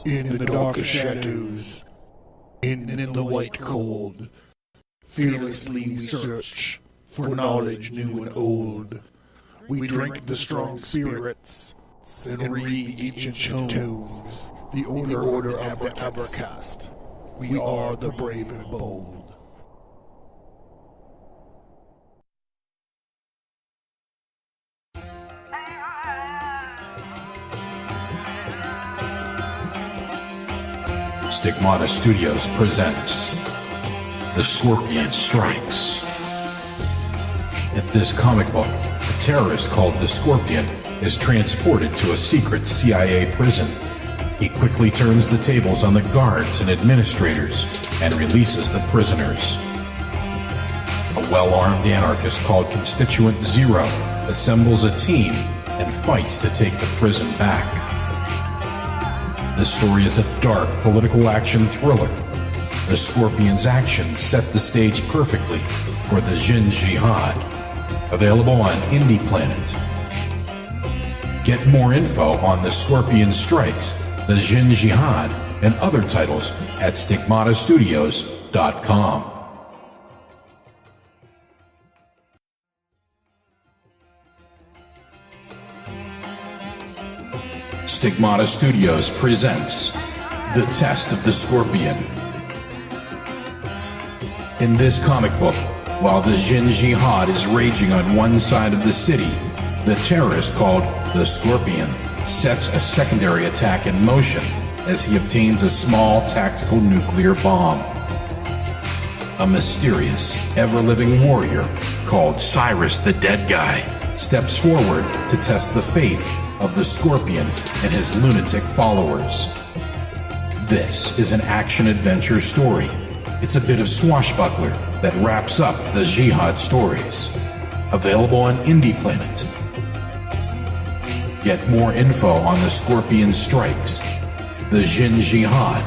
In the darkest shadows, in the white cold, fearlessly we search for knowledge new and old. We drink the strong spirits and read ancient tomes, the order of the Abercast. We are the brave and bold. Stigmata Studios presents The Scorpion Strikes. In this comic book, a terrorist called the Scorpion is transported to a secret CIA prison. He quickly turns the tables on the guards and administrators and releases the prisoners. A well-armed anarchist called Constituent Zero assembles a team and fights to take the prison back. This story is a dark political action thriller. The Scorpion's actions set the stage perfectly for the Jin Jihad. Available on Indie Planet. Get more info on The Scorpion Strikes, the Jin Jihad, and other titles at stigmatastudios.com. Stigmata Studios presents The Test of the Scorpion. In this comic book, while the Jin Jihad is raging on one side of the city, the terrorist called the Scorpion sets a secondary attack in motion as he obtains a small tactical nuclear bomb. A mysterious, ever-living warrior called Cyrus the Dead Guy steps forward to test the faith of the Scorpion and his lunatic followers. This is an action-adventure story. It's a bit of swashbuckler that wraps up the Jihad stories. Available on Indie Planet. Get more info on The Scorpion Strikes, the Jin Jihad,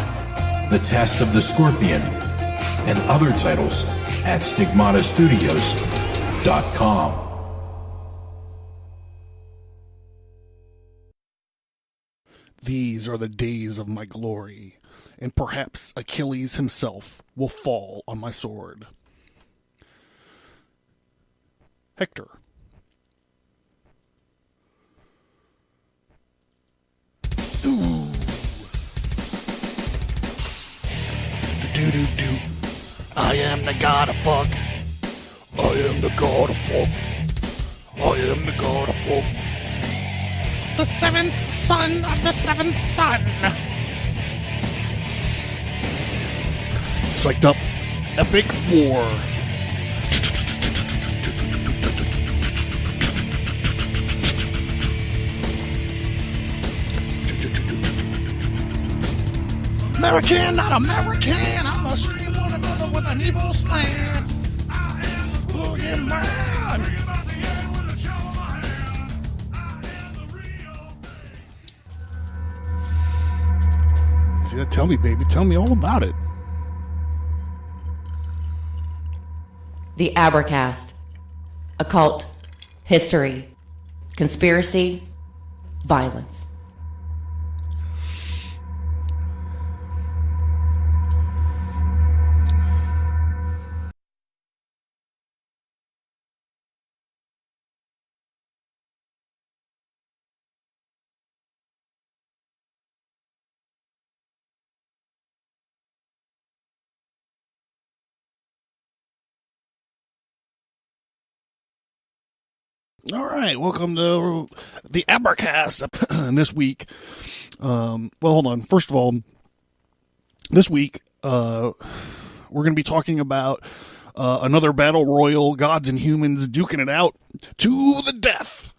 The Test of the Scorpion, and other titles at stigmatastudios.com. These are the days of my glory, and perhaps Achilles himself will fall on my sword. Hector. Ooh. Do-do-do. I am the god of fuck. I am the god of fuck. I am the god of fuck. The seventh son of the seventh son. Psyched up. Epic war. American, not American. I'm a stream on another with an evil slant. Boogeyman. See, tell me, baby. Tell me all about it. The Abercast. Occult. History. Conspiracy. Violence. All right, welcome to the Abercast. And this week, well, hold on. First of all, this week, we're going to be talking about another battle royal, gods and humans duking it out to the death.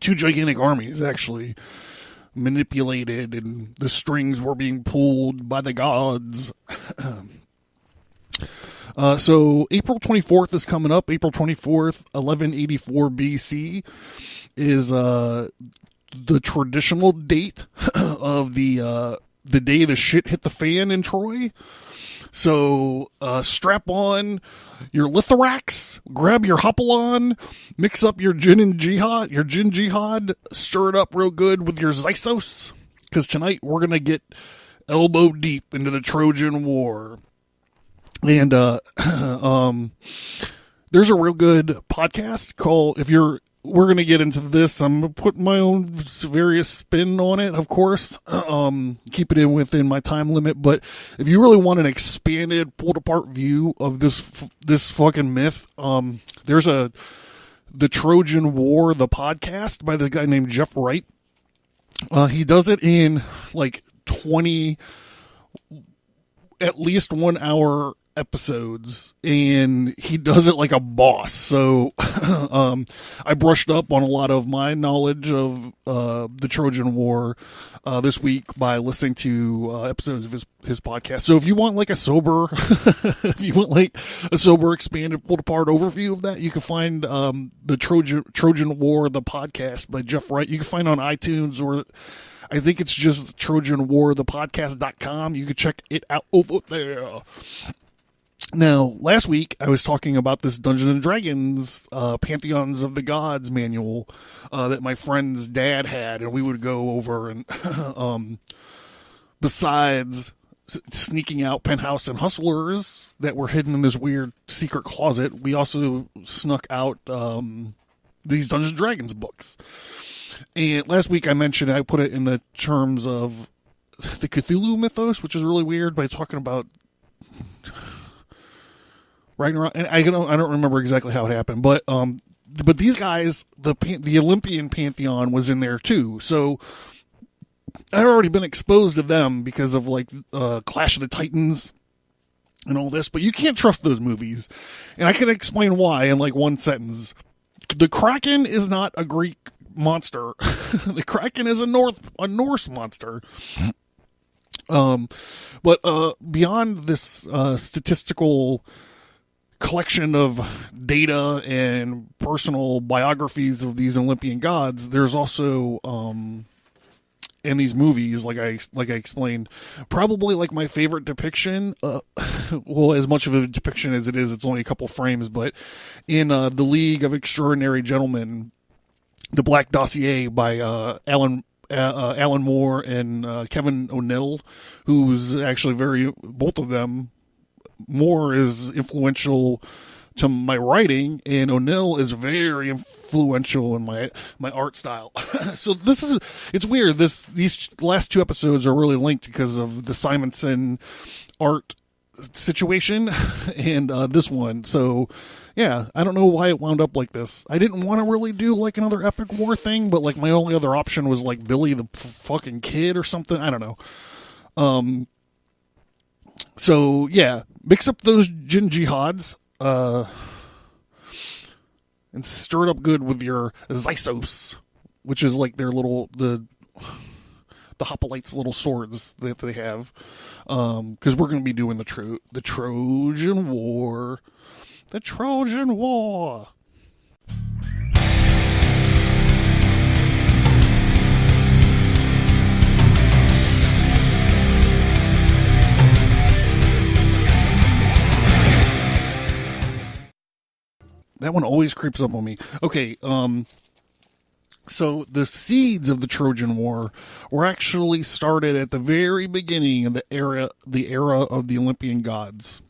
Two gigantic armies, actually, manipulated, and the strings were being pulled by the gods. So April 24th is coming up. April 24th, 1184 BC is the traditional date of the day the shit hit the fan in Troy. So strap on your lithorax, grab your hopalon, mix up your gin jihad, stir it up real good with your Zysos. because tonight we're going to get elbow deep into the Trojan War. And there's a real good podcast called, we're going to get into this. I'm going to put my own various spin on it, of course. Keep it within my time limit. But if you really want an expanded, pulled apart view of this fucking myth, there's the Trojan War, the podcast by this guy named Jeff Wright. He does it in like 20, at least 1 hour episodes, and he does it like a boss. So I brushed up on a lot of my knowledge of the Trojan War this week by listening to episodes of his podcast. So if you want like a sober expanded pulled apart overview of that, you can find the Trojan War, the podcast by Jeff Wright. You can find on iTunes, or I think it's just Trojan War, the podcast.com. You can check it out over there. Now, last week, I was talking about this Dungeons & Dragons Pantheons of the Gods manual that my friend's dad had, and we would go over, and besides sneaking out Penthouse and Hustlers that were hidden in this weird secret closet, we also snuck out these Dungeons & Dragons books. And last week I mentioned, I put it in the terms of the Cthulhu mythos, which is really weird, by talking about Ragnarok, and I don't remember exactly how it happened, but these guys, the Olympian pantheon was in there too. So I'd already been exposed to them because of like Clash of the Titans and all this, but you can't trust those movies, and I can explain why in like one sentence. The Kraken is not a Greek monster. The Kraken is a Norse monster. But beyond this statistical collection of data and personal biographies of these Olympian gods, there's also in these movies, like I explained, probably like my favorite depiction, well, as much of a depiction as it is, it's only a couple frames, but in The League of Extraordinary Gentlemen, The Black Dossier by Alan Moore and Kevin O'Neill, who's actually both of them, Moore is influential to my writing, and O'Neill is very influential in my art style. So it's weird. These last two episodes are really linked because of the Simonson art situation and this one. So yeah, I don't know why it wound up like this. I didn't want to really do like another epic war thing, but like my only other option was like Billy the fucking Kid or something. I don't know. So yeah, mix up those Jin Jihads, and stir it up good with your Zysos, which is like their the hoplites' little swords that they have. Cause we're going to be doing the Trojan War. The Trojan War. That one always creeps up on me. Okay, so the seeds of the Trojan War were actually started at the very beginning of the era of the Olympian gods.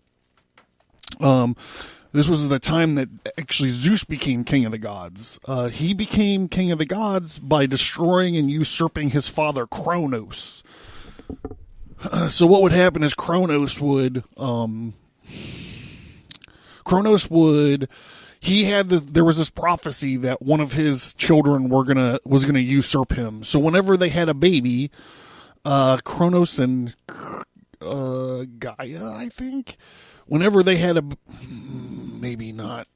This was the time that actually Zeus became king of the gods. He became king of the gods by destroying and usurping his father Kronos. So what would happen is Kronos would there was this prophecy that one of his children was gonna usurp him. So whenever they had a baby, Kronos and Gaia, I think, whenever they had maybe not,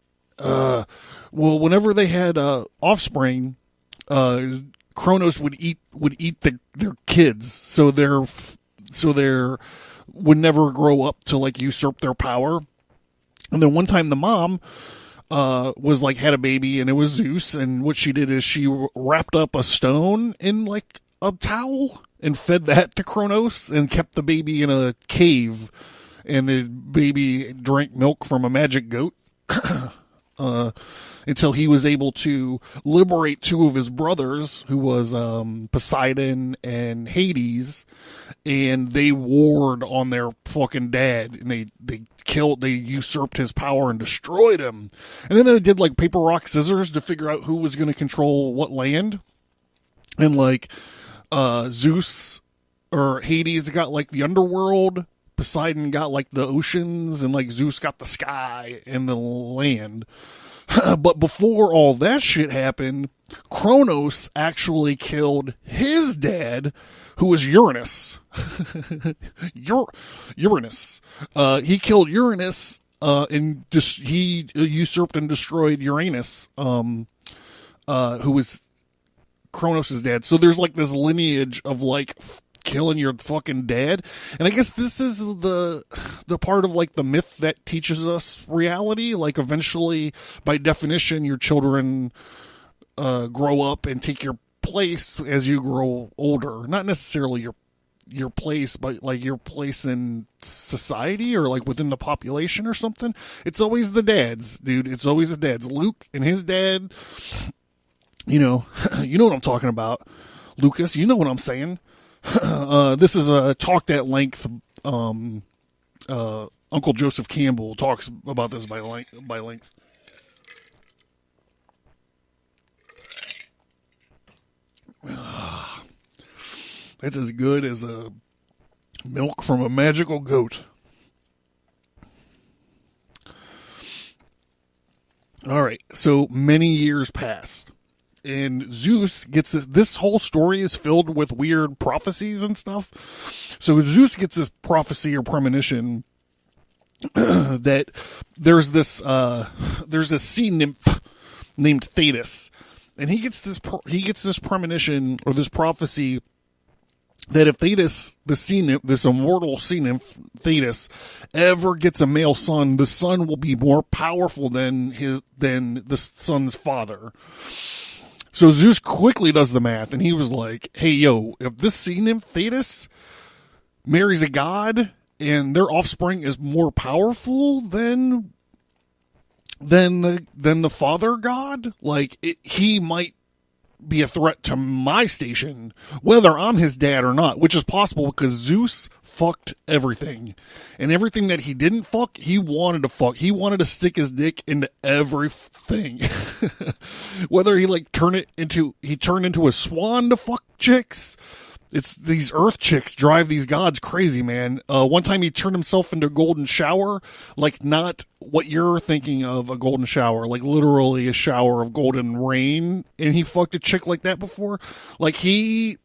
whenever they had offspring, Kronos would eat their kids, so they would never grow up to like usurp their power. And then one time the mom was like had a baby, and it was Zeus, and what she did is she wrapped up a stone in like a towel and fed that to Kronos and kept the baby in a cave, and the baby drank milk from a magic goat. until he was able to liberate two of his brothers, who was Poseidon and Hades, and they warred on their fucking dad, and they usurped his power and destroyed him. And then they did like paper, rock, scissors to figure out who was going to control what land. And like Zeus or Hades got like the underworld, Poseidon got like the oceans, and like Zeus got the sky and the land. But before all that shit happened, Kronos actually killed his dad, who was Uranus. Uranus. He killed Uranus, and he usurped and destroyed Uranus, who was Kronos' dad. So there's like this lineage of like killing your fucking dad. And I guess this is the part of like the myth that teaches us reality. Like eventually, by definition, your children grow up and take your place as you grow older. Not necessarily your place, but like your place in society or like within the population or something. It's always the dads, dude. It's always the dads. Luke and his dad, you know what I'm talking about. Lucas, you know what I'm saying. This is talked at length. Uncle Joseph Campbell talks about this by length. It's as good as milk from a magical goat. All right, so many years passed. And Zeus gets this whole story is filled with weird prophecies and stuff. So Zeus gets this prophecy or premonition that there's this sea nymph named Thetis, and he gets this premonition or this prophecy that if Thetis, the sea nymph, this immortal sea nymph Thetis, ever gets a male son, the son will be more powerful than the son's father. So Zeus quickly does the math, and he was like, hey, yo, if this sea nymph Thetis marries a god and their offspring is more powerful than the father god, like he might be a threat to my station, whether I'm his dad or not, which is possible because Zeus fucked everything. And everything that he didn't fuck, he wanted to fuck. He wanted to stick his dick into everything. Whether he turned into a swan to fuck chicks. It's these earth chicks drive these gods crazy, man. One time he turned himself into a golden shower, like not what you're thinking of a golden shower, like literally a shower of golden rain. And he fucked a chick like that before. Like he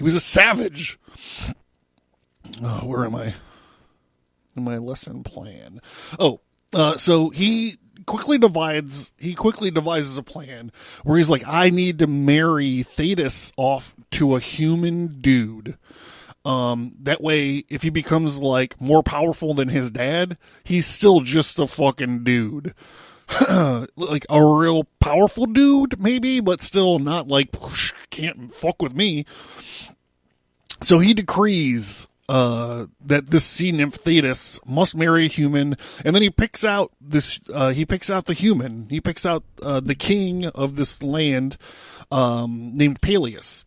was a savage. Oh, where am I? In my lesson plan. So he quickly devises a plan where he's like, I need to marry Thetis off to a human dude. That way, if he becomes like more powerful than his dad, he's still just a fucking dude. Like a real powerful dude, maybe, but still not like, can't fuck with me. So he decrees that this sea nymph Thetis must marry a human, and then he picks out the human. He picks out the king of this land, named Pyles.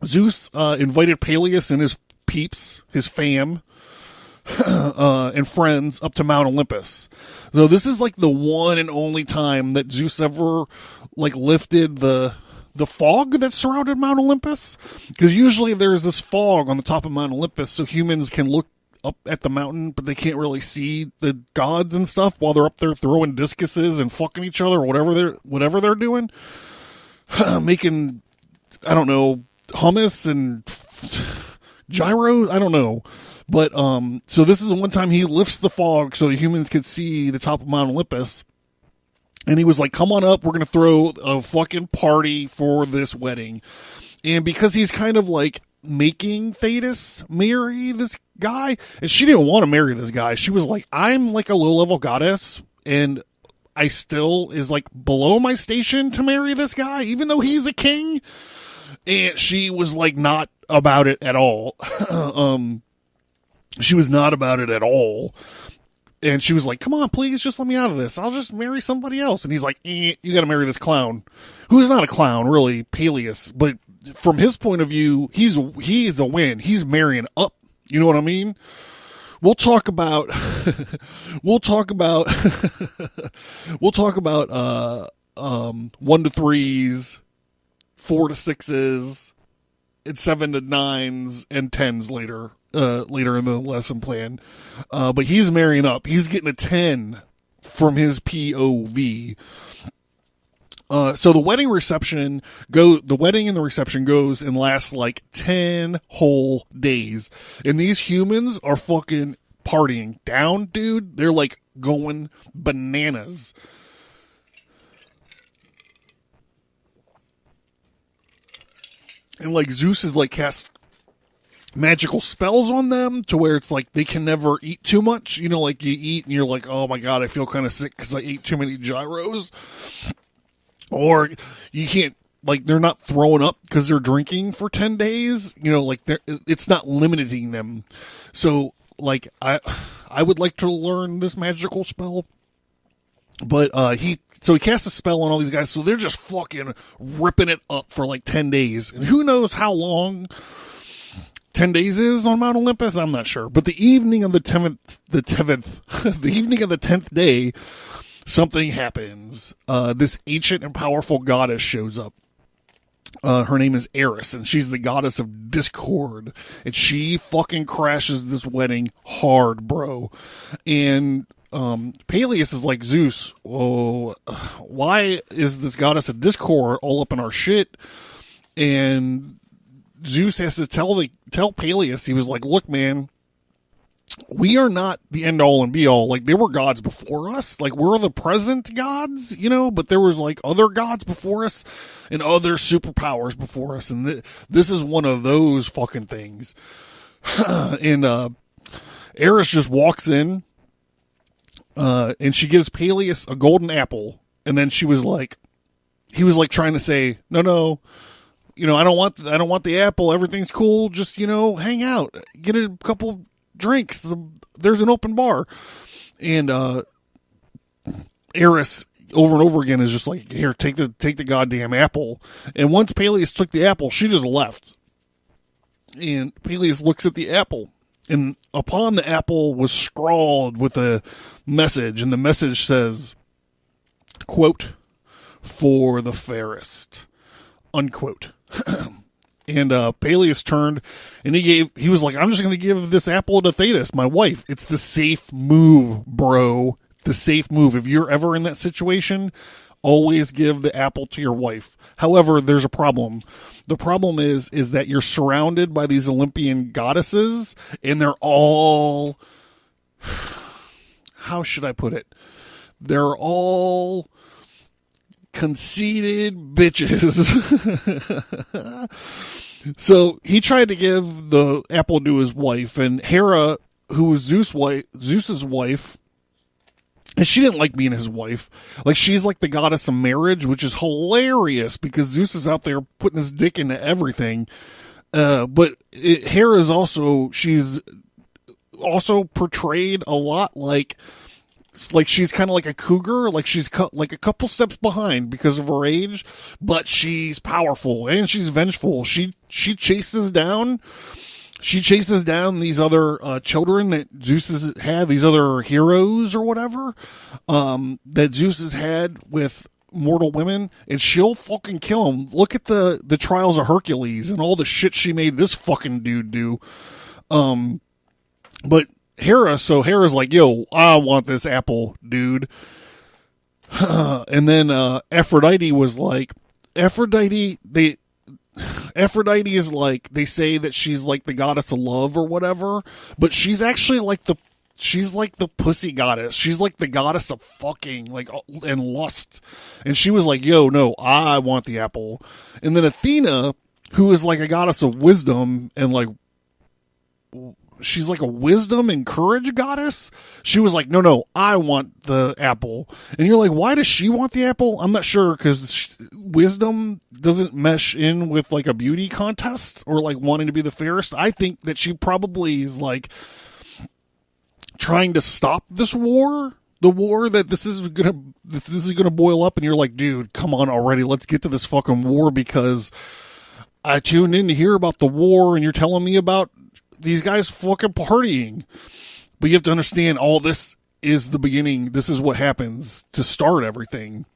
Zeus invited Pyles and his peeps, his fam, and friends up to Mount Olympus. So this is like the one and only time that Zeus ever like lifted the fog that surrounded Mount Olympus, because usually there's this fog on the top of Mount Olympus so humans can look up at the mountain, but they can't really see the gods and stuff while they're up there throwing discuses and fucking each other or whatever they're doing. Making, I don't know, hummus and gyros, I don't know. But so this is the one time he lifts the fog so the humans could see the top of Mount Olympus. And he was like, come on up, we're going to throw a fucking party for this wedding. And because he's kind of like making Thetis marry this guy, and she didn't want to marry this guy. She was like, I'm like a low-level goddess, and I still is like below my station to marry this guy, even though he's a king. And she was like not about it at all. She was not about it at all. And she was like, come on, please, just let me out of this. I'll just marry somebody else. And he's like, you got to marry this clown, who's not a clown, really, Pyles. But from his point of view, he is a win. He's marrying up. You know what I mean? We'll talk about 1 to 3s, 4 to 6s, and 7 to 9s and 10s later in the lesson plan. But he's marrying up. He's getting a 10 from his POV. So the wedding and the reception goes and lasts like 10 whole days. And these humans are fucking partying down, dude. They're like going bananas. And like Zeus is like cast magical spells on them to where it's like they can never eat too much. You know, like you eat and you're like, oh my God, I feel kind of sick because I ate too many gyros. Or you can't, like, they're not throwing up because they're drinking for 10 days. You know, like, it's not limiting them. So, like, I would like to learn this magical spell. But he casts a spell on all these guys. So they're just fucking ripping it up for like 10 days. And who knows how long 10 days is on Mount Olympus? I'm not sure. But the evening of the 10th day, something happens. This ancient and powerful goddess shows up. Her name is Eris, and she's the goddess of discord. And she fucking crashes this wedding hard, bro. And Pyles is like, Zeus, oh, why is this goddess of discord all up in our shit? And Zeus has to tell Pyles, he was like, look, man, we are not the end all and be all. Like, there were gods before us. Like, we're the present gods, you know, but there was like other gods before us and other superpowers before us. And this is one of those fucking things. And, Eris just walks in, and she gives Pyles a golden apple. And then he was like trying to say, no, you know, I don't want the apple. Everything's cool. Just, you know, hang out, get a couple drinks. There's an open bar. And Eris over and over again is just like, here, take the goddamn apple. And once Pyles took the apple, she just left. And Pyles looks at the apple, and upon the apple was scrawled with a message, and the message says, quote, for the fairest, unquote. And Pyles turned, and he was like, I'm just going to give this apple to Thetis, my wife. It's the safe move, bro. The safe move. If you're ever in that situation, always give the apple to your wife. However, there's a problem. The problem is that you're surrounded by these Olympian goddesses, and they're all, how should I put it? They're all conceited bitches. So he tried to give the apple to his wife, and Hera, who was Zeus's wife, and she didn't like being his wife. Like, she's like the goddess of marriage, which is hilarious because Zeus is out there putting his dick into everything. But Hera's she's also portrayed a lot like she's kind of like a cougar, like she's like a couple steps behind because of her age, but she's powerful and she's vengeful. She chases down these other children that Zeus has had, these other heroes or whatever, that Zeus has had with mortal women, and she'll fucking kill them. Look at the trials of Hercules and all the shit she made this fucking dude do. But Hera's like, yo, I want this apple, dude. And then Aphrodite was like, Aphrodite is like, they say that she's like the goddess of love or whatever, but she's actually like she's like the pussy goddess. She's like the goddess of fucking, like, and lust. And she was like, yo, no, I want the apple. And then Athena, who is like a goddess of wisdom and like, she's like a wisdom and courage goddess. She was like, no, I want the apple. And you're like, why does she want the apple? I'm not sure, because wisdom doesn't mesh in with like a beauty contest or like wanting to be the fairest. I think that she probably is like trying to stop this war, the war that this is gonna boil up, and you're like, dude, come on already, let's get to this fucking war, because I tuned in to hear about the war, and you're telling me about these guys fucking partying. But you have to understand, all this is the beginning. This is what happens to start everything.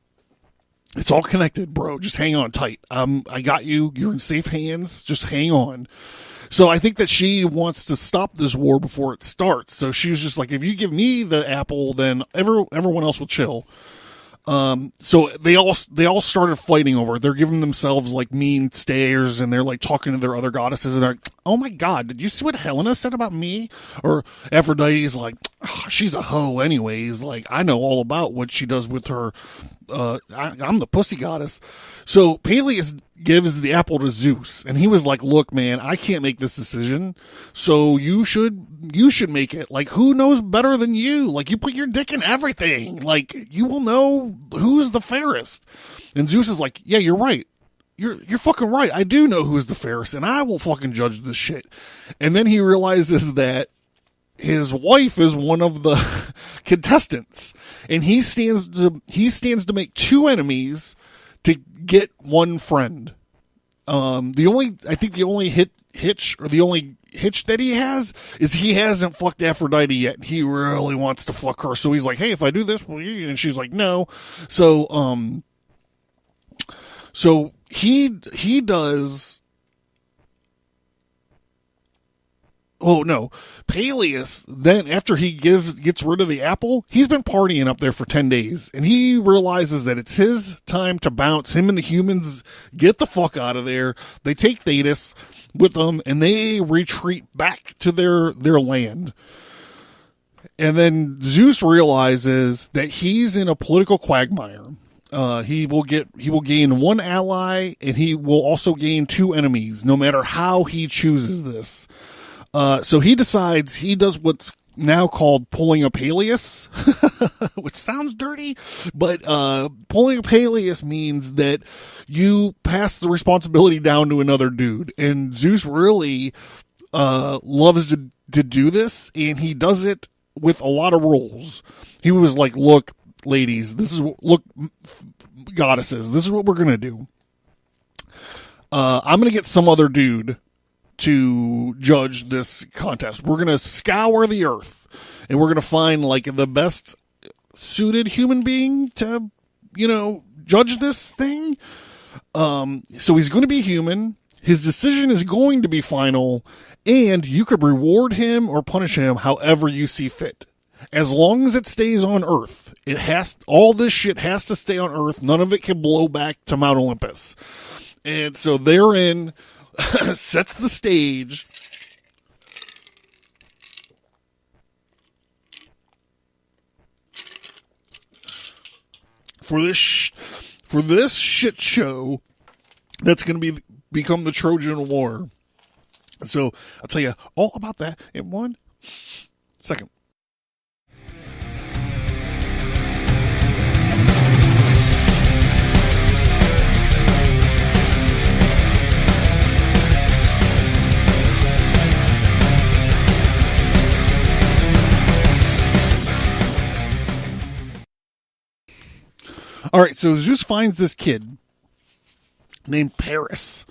It's all connected, bro. Just hang on tight. I got you. You're in safe hands. Just hang on. So I think that she wants to stop this war before it starts. So she was just like, if you give me the apple, then everyone else will chill. So they all started fighting over it. They're giving themselves like mean stares, and they're like talking to their other goddesses, and they're like, oh my God, did you see what Helena said about me? Or Aphrodite's like, oh, she's a hoe anyways. Like, I know all about what she does with her. I'm the pussy goddess. So Peleus gives the apple to Zeus, and he was like, look, man, I can't make this decision. So you should make it. Like, who knows better than you? Like, you put your dick in everything. Like, you will know who's the fairest. And Zeus is like, yeah, you're right. You're fucking right. I do know who's the fairest, and I will fucking judge this shit. And then he realizes that his wife is one of the contestants, and he stands to make two enemies to get one friend. The only hitch that he has is he hasn't fucked Aphrodite yet, and he really wants to fuck her. So he's like, hey, if I do this, will you? And she's like, no. So he does. Oh no, Peleus, then after he gets rid of the apple, he's been partying up there for 10 days, and he realizes that it's his time to bounce. Him and the humans get the fuck out of there. They take Thetis with them, and they retreat back to their land. And then Zeus realizes that he's in a political quagmire. He will gain one ally, and he will also gain two enemies, no matter how he chooses this. So he decides he does what's now called pulling a Peleus, which sounds dirty, but pulling a Peleus means that you pass the responsibility down to another dude. And Zeus really loves to do this, and he does it with a lot of rules. He was like, look, ladies, goddesses, this is what we're going to do. I'm going to get some other dude to judge this contest. We're going to scour the earth, and we're going to find like the best suited human being to, judge this thing. So he's going to be human. His decision is going to be final, and you could reward him or punish him however you see fit. As long as it stays on Earth, all this shit has to stay on Earth. None of it can blow back to Mount Olympus. And so therein sets the stage for this shit show that's going to become the Trojan War. So I'll tell you all about that in 1 second. All right, so Zeus finds this kid named Paris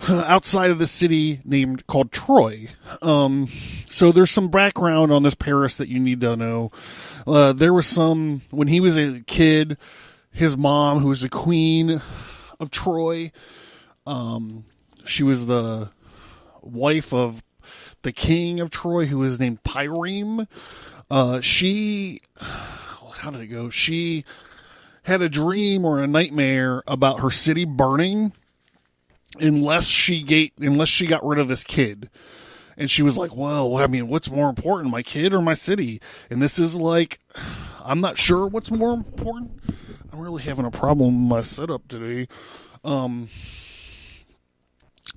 outside of the city called Troy. So there's some background on this Paris that you need to know. There was when he was a kid, his mom, who was the queen of Troy, she was the wife of the king of Troy, who was named Pyrene. How did it go? She had a dream or a nightmare about her city burning unless she got rid of this kid. And she was like, well, I mean, what's more important, my kid or my city? And this is like, I'm not sure what's more important. I'm really having a problem with my setup today.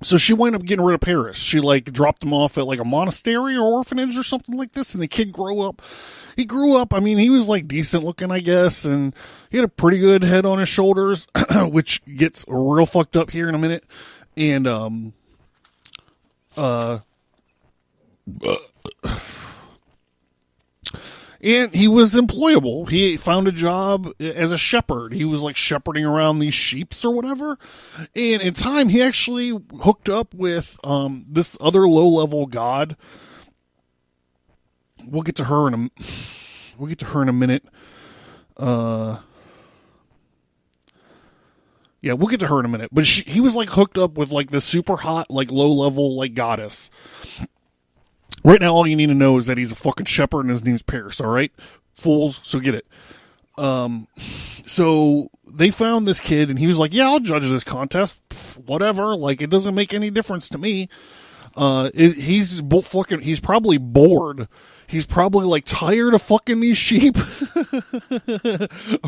So she wound up getting rid of Paris. She dropped him off at a monastery or orphanage or something like this. And the kid grew up. He grew up. I mean, he was decent looking, I guess. And he had a pretty good head on his shoulders, which gets real fucked up here in a minute. And, And he was employable. He found a job as a shepherd. He was like shepherding around these sheeps or whatever. And in time, he actually hooked up with this other low-level god. We'll get to her in a minute. Yeah, we'll get to her in a minute. But he was like hooked up with like the super hot, like low-level, like goddess. Right now, all you need to know is that he's a fucking shepherd and his name's Pyles, all right? Fools, so get it. So they found this kid, and he was like, yeah, I'll judge this contest. Whatever. Like, it doesn't make any difference to me. He's probably bored. He's probably like tired of fucking these sheep.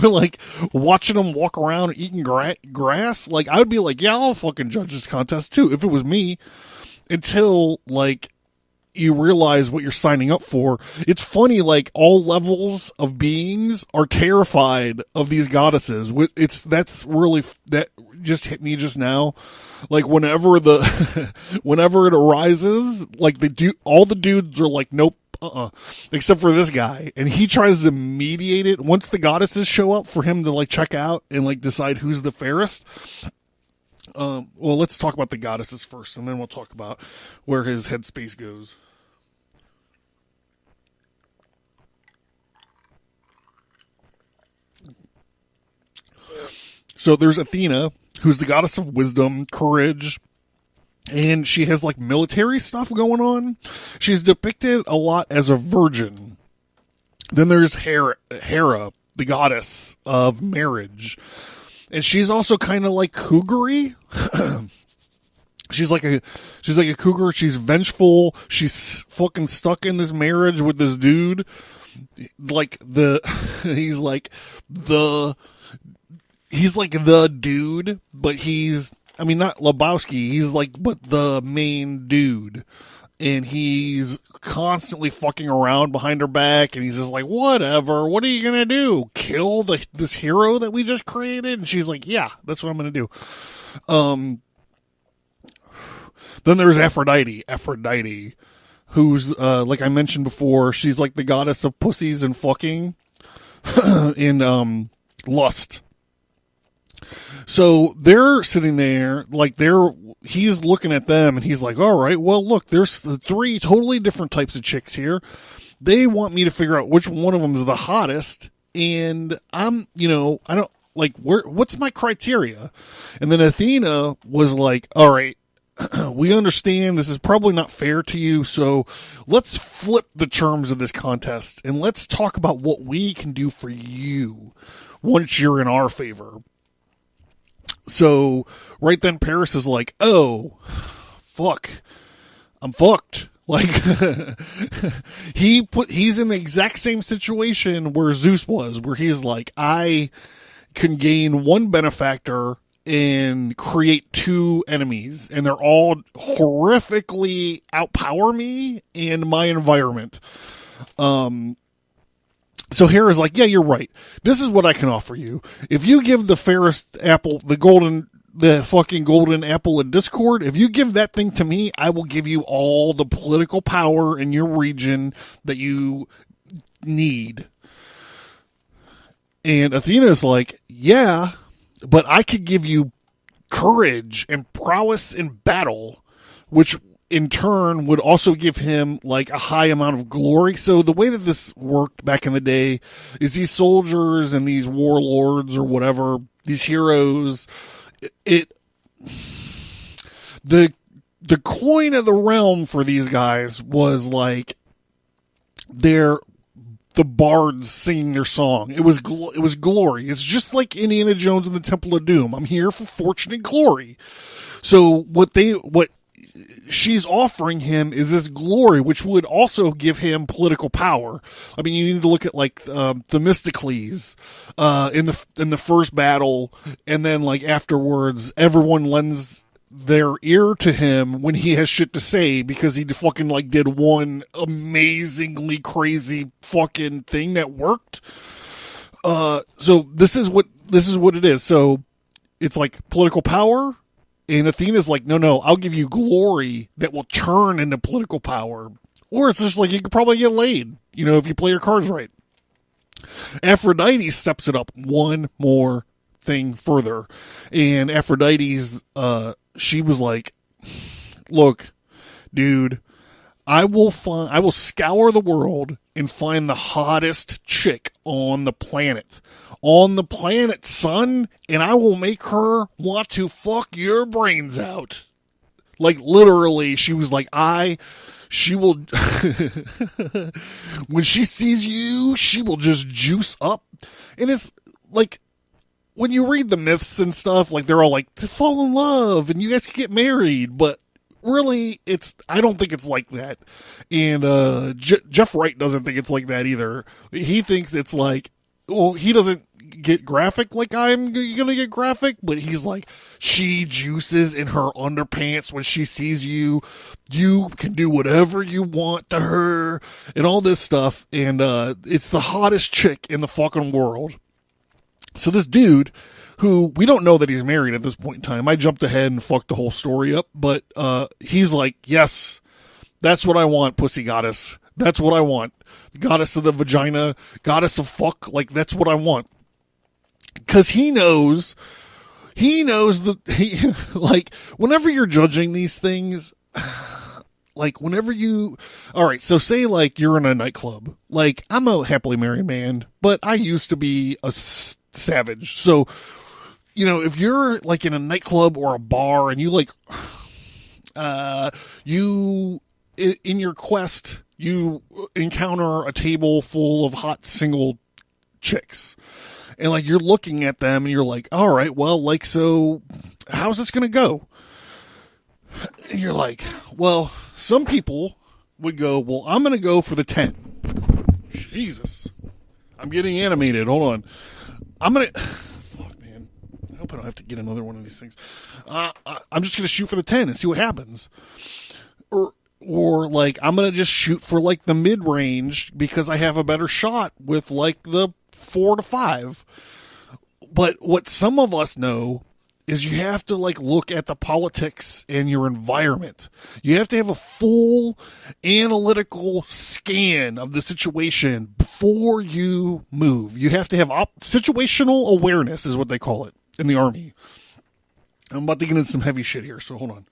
Or like watching them walk around eating grass. Like, I would be like, yeah, I'll fucking judge this contest too, if it was me. Until, like, you realize what you're signing up for. It's funny, like, all levels of beings are terrified of these goddesses. That just hit me just now. Like, whenever it arises, like, all the dudes are like, nope, except for this guy. And he tries to mediate it once the goddesses show up for him to, like, check out and, like, decide who's the fairest. Well, let's talk about the goddesses first, and then we'll talk about where his headspace goes. So there's Athena, who's the goddess of wisdom, courage, and she has like military stuff going on. She's depicted a lot as a virgin. Then there's Hera, the goddess of marriage. And she's also kind of like cougary. She's like a cougar. She's vengeful. She's fucking stuck in this marriage with this dude. He's like the dude, but not Lebowski. He's like, but the main dude. And he's constantly fucking around behind her back, and he's just like, whatever, what are you gonna do? Kill this hero that we just created? And she's like, yeah, that's what I'm gonna do. Then there's Aphrodite, who's, like I mentioned before, she's like the goddess of pussies and fucking, and, lust. So they're sitting there, like he's looking at them and he's like, all right, well, look, there's the 3 totally different types of chicks here. They want me to figure out which one of them is the hottest. And I don't like, what's my criteria? And then Athena was like, all right, we understand this is probably not fair to you. So let's flip the terms of this contest and let's talk about what we can do for you once you're in our favor. So right then Paris is like, oh, fuck, I'm fucked. Like, he's in the exact same situation where Zeus was, where he's like, I can gain 1 benefactor and create 2 enemies, and they're all horrifically outpower me and my environment. So Hera's like, yeah, you're right. This is what I can offer you. If you give the fairest apple, the fucking golden apple of discord, if you give that thing to me, I will give you all the political power in your region that you need. And Athena's like, yeah, but I could give you courage and prowess in battle, which in turn would also give him like a high amount of glory. So the way that this worked back in the day is these soldiers and these warlords or whatever, these heroes, the coin of the realm for these guys was like the bards singing their song. It was glory. It's just like Indiana Jones and the Temple of Doom. I'm here for fortune and glory. So what she's offering him is this glory, which would also give him political power. I mean, you need to look at like Themistocles in the first battle, and then like afterwards, everyone lends their ear to him when he has shit to say because he fucking like did one amazingly crazy fucking thing that worked. So this is what it is. So it's like political power. And Athena's like, no, I'll give you glory that will turn into political power. Or it's just like, you could probably get laid, if you play your cards right. Aphrodite steps it up one more thing further. And Aphrodite's, she was like, look, dude, I will scour the world and find the hottest chick on the planet. On the planet, son, and I will make her want to fuck your brains out. Like, literally, she was like, she will, when she sees you, she will just juice up. And it's like, when you read the myths and stuff, like, they're all like, to fall in love and you guys can get married, but really, I don't think it's like that. And Jeff Wright doesn't think it's like that either. He thinks it's like, well, he doesn't get graphic like I'm gonna get graphic, but he's like, she juices in her underpants when she sees you. You can do whatever you want to her and all this stuff. And it's the hottest chick in the fucking world. So this dude, who we don't know that he's married at this point in time. I jumped ahead and fucked the whole story up, but he's like, yes, that's what I want, pussy goddess. That's what I want. Goddess of the vagina, goddess of fuck, like, that's what I want. Because he knows like, whenever you're judging these things, like, all right, so say, like, you're in a nightclub. Like, I'm a happily married man, but I used to be a savage. So, you know, if you're, like, in a nightclub or a bar and you, like, in your quest, you encounter a table full of hot single chicks. And, like, you're looking at them and you're like, all right, well, like, so how's this going to go? And you're like, well, some people would go, well, I'm going to go for the 10. Jesus. I'm getting animated. Hold on. Fuck, man. I hope I don't have to get another one of these things. I'm just going to shoot for the 10 and see what happens. Or like, I'm going to just shoot for, like, the mid-range because I have a better shot with, like, the 4 to 5. But what some of us know is you have to, like, look at the politics and your environment. You have to have a full analytical scan of the situation before you move. You have to have situational awareness is what they call it in the Army. I'm about to get into some heavy shit here, so hold on.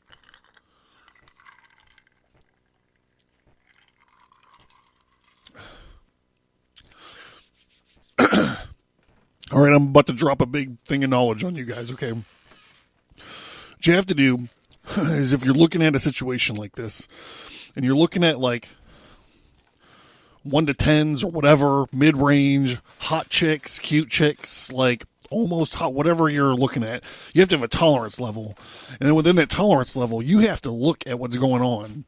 All right, I'm about to drop a big thing of knowledge on you guys, okay? What you have to do is, if you're looking at a situation like this, and you're looking at, like, 1 to 10s or whatever, mid-range, hot chicks, cute chicks, like, almost hot, whatever you're looking at, you have to have a tolerance level. And then within that tolerance level, you have to look at what's going on.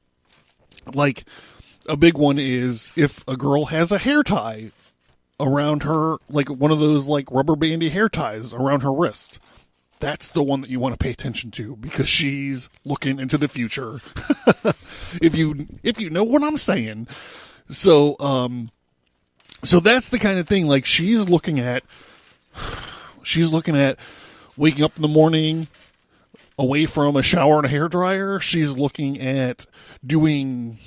Like, a big one is if a girl has a hair tie around her, like one of those, like, rubber bandy hair ties around her wrist. That's the one that you want to pay attention to because she's looking into the future. If you know what I'm saying. So that's the kind of thing, like, she's looking at waking up in the morning away from a shower and a hairdryer. She's looking at doing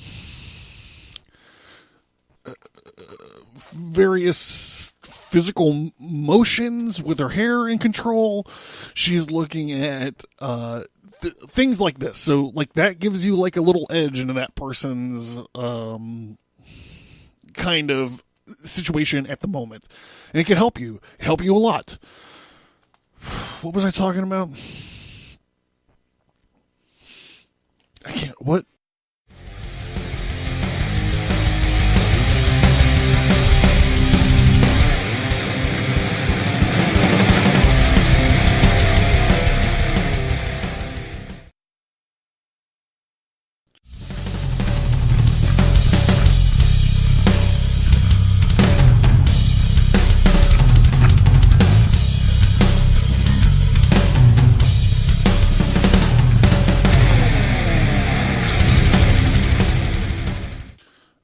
various physical motions with her hair in control. She's looking at things like this. So, like, that gives you, like, a little edge into that person's kind of situation at the moment. And it can help you a lot. What was I talking about? What?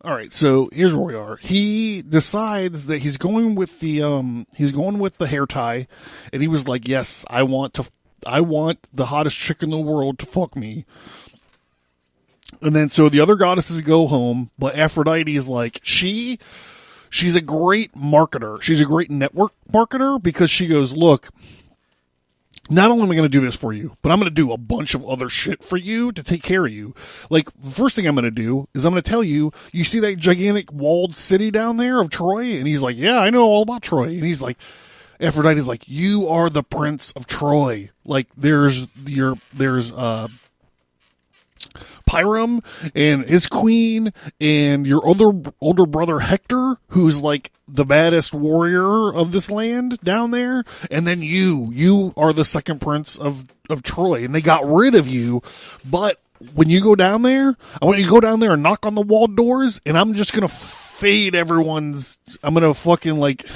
All right, so here's where we are. He decides that he's going with the hair tie, and he was like, "Yes, I want the hottest chick in the world to fuck me." And then so the other goddesses go home, but Aphrodite is like, she she's a great marketer. She's a great network marketer because she goes, look, not only am I going to do this for you, but I'm going to do a bunch of other shit for you to take care of you. Like, the first thing I'm going to do is I'm going to tell you, you see that gigantic walled city down there of Troy? And he's like, yeah, I know all about Troy. And he's like, Aphrodite's like, you are the prince of Troy. Like, there's Pyram and his queen and your older brother Hector, who's like the baddest warrior of this land down there, and then you are the second prince of Troy, and they got rid of you. But when you go down there, I want you to go down there and knock on the walled doors, and I'm just gonna fade everyone's. I'm gonna fucking like,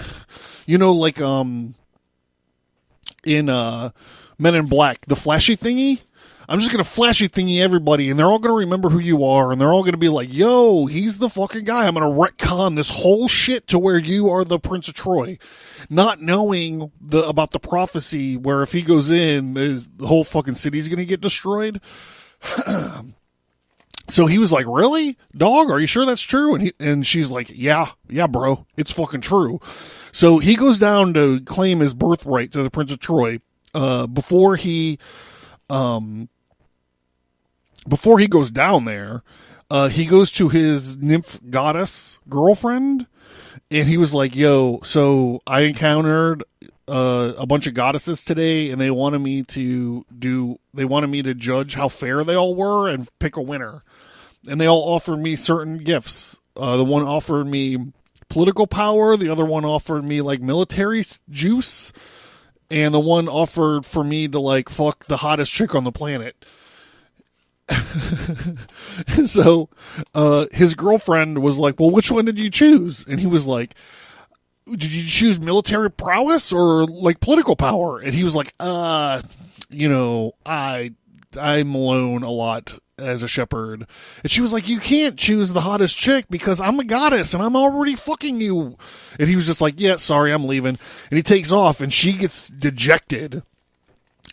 like in Men in Black, the flashy thingy. I'm just going to flashy thingy everybody, and they're all going to remember who you are, and they're all going to be like, yo, he's the fucking guy. I'm going to retcon this whole shit to where you are the Prince of Troy. Not knowing about the prophecy where if he goes in, the whole fucking city's going to get destroyed. So he was like, really? Dog, are you sure that's true? And she's like, yeah, bro, it's fucking true. So he goes down to claim his birthright to the Prince of Troy. Before he goes down there, he goes to his nymph goddess girlfriend, and he was like, yo, so I encountered a bunch of goddesses today, and they wanted me to judge how fair they all were and pick a winner. And they all offered me certain gifts. The one offered me political power, the other one offered me like military juice, and the one offered for me to like fuck the hottest chick on the planet. So his girlfriend was like, well, which one did you choose? And he was like, did you choose military prowess or like political power? And he was like, I'm alone a lot as a shepherd. And she was like, you can't choose the hottest chick because I'm a goddess and I'm already fucking you. And he was just like, yeah, sorry, I'm leaving. And he takes off, and she gets dejected.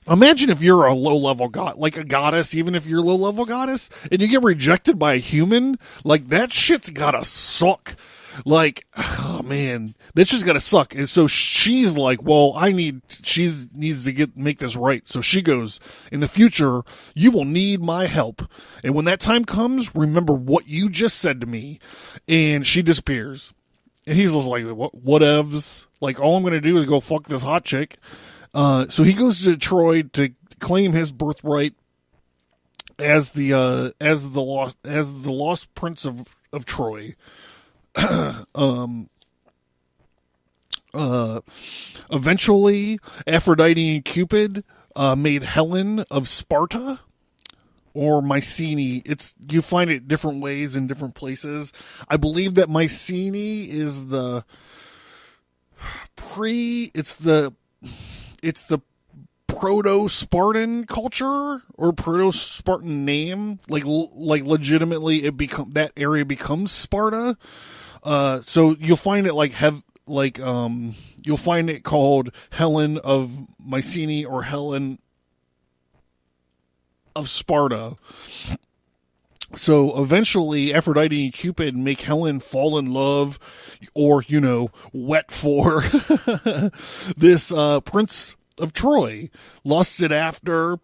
Imagine if you're a low-level god, like a goddess, even if you're a low-level goddess, and you get rejected by a human, like, that shit's gotta suck. Like, oh man, that's just gotta suck. And so she's like, well, she needs to make this right. So she goes, in the future, you will need my help. And when that time comes, remember what you just said to me. And she disappears. And he's just like, whatevs. Like, all I'm gonna do is go fuck this hot chick. So he goes to Troy to claim his birthright as the lost prince of Troy. Eventually, Aphrodite and Cupid made Helen of Sparta or Mycenae. You find it different ways in different places. I believe that Mycenae is the proto-Spartan culture or proto-Spartan name. Like legitimately that area becomes Sparta. So you'll find it you'll find it called Helen of Mycenae or Helen of Sparta. So eventually Aphrodite and Cupid make Helen fall in love or, wet for this Prince of Troy. Lusted after.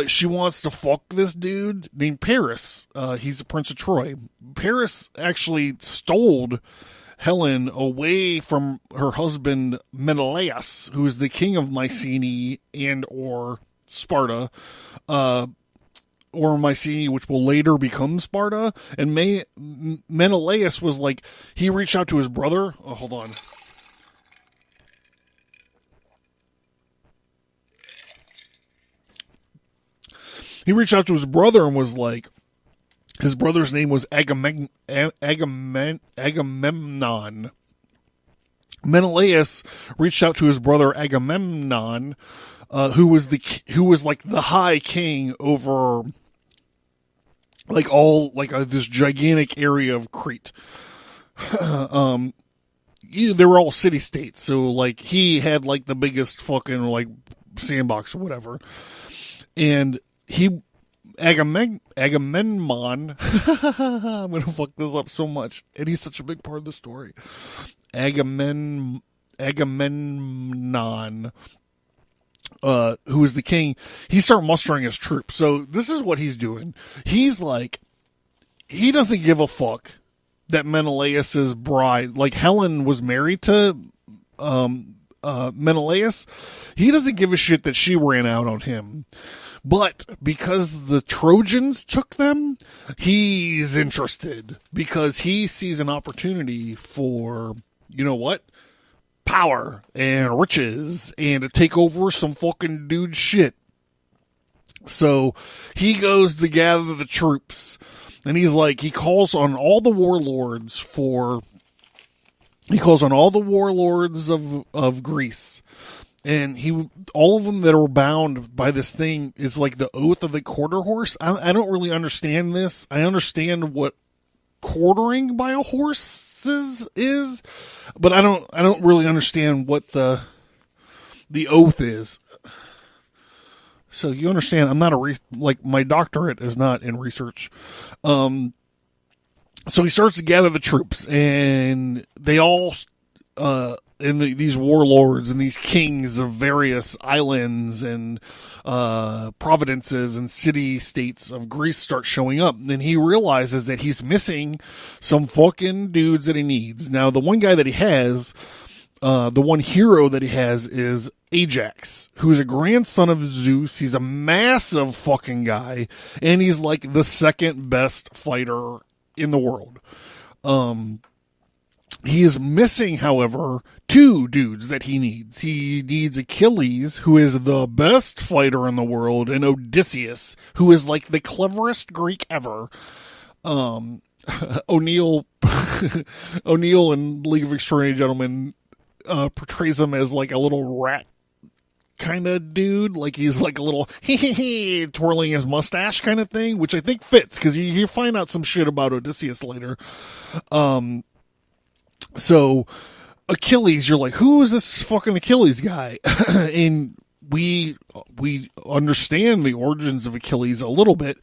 She wants to fuck this dude named Paris. He's a Prince of Troy. Paris actually stole Helen away from her husband Menelaus, who is the king of Mycenae and or Sparta, or Mycenae, which will later become Sparta. And Menelaus was like, he reached out to his brother. Oh, hold on. He reached out to his brother and was like, his brother's name was Agamemnon. Menelaus reached out to his brother Agamemnon, who was like the high king over this gigantic area of Crete. They were all city states, so like he had like the biggest fucking like sandbox or whatever, and Agamemnon. I'm going to fuck this up so much. And he's such a big part of the story. Agamemnon, who is the king, he started mustering his troops. So this is what he's doing. He's like, he doesn't give a fuck that Menelaus's bride, like Helen was married to Menelaus. He doesn't give a shit that she ran out on him. But because the Trojans took them, he's interested because he sees an opportunity for, you know what? Power and riches and to take over some fucking dude shit. So he goes to gather the troops and he's like, he calls on all the warlords of Greece. And all of them that are bound by this thing is like the oath of the quarter horse. I don't really understand this. I understand what quartering by a horse is, but I don't really understand what the oath is. So you understand, I'm not my doctorate is not in research. So he starts to gather the troops, and they all, these warlords and these kings of various islands and provinces and city-states of Greece start showing up. And he realizes that he's missing some fucking dudes that he needs. Now, the one guy that he has, the one hero that he has is Ajax, who's a grandson of Zeus. He's a massive fucking guy, and he's like the second best fighter in the world. He is missing, however, two dudes that he needs. He needs Achilles, who is the best fighter in the world, and Odysseus, who is like the cleverest Greek ever. O'Neill in League of Extraordinary Gentlemen portrays him as like a little rat kind of dude, like he's like a little twirling his mustache kind of thing, which I think fits because you find out some shit about Odysseus later. So Achilles, you're like, who is this fucking Achilles guy? And we understand the origins of Achilles a little bit.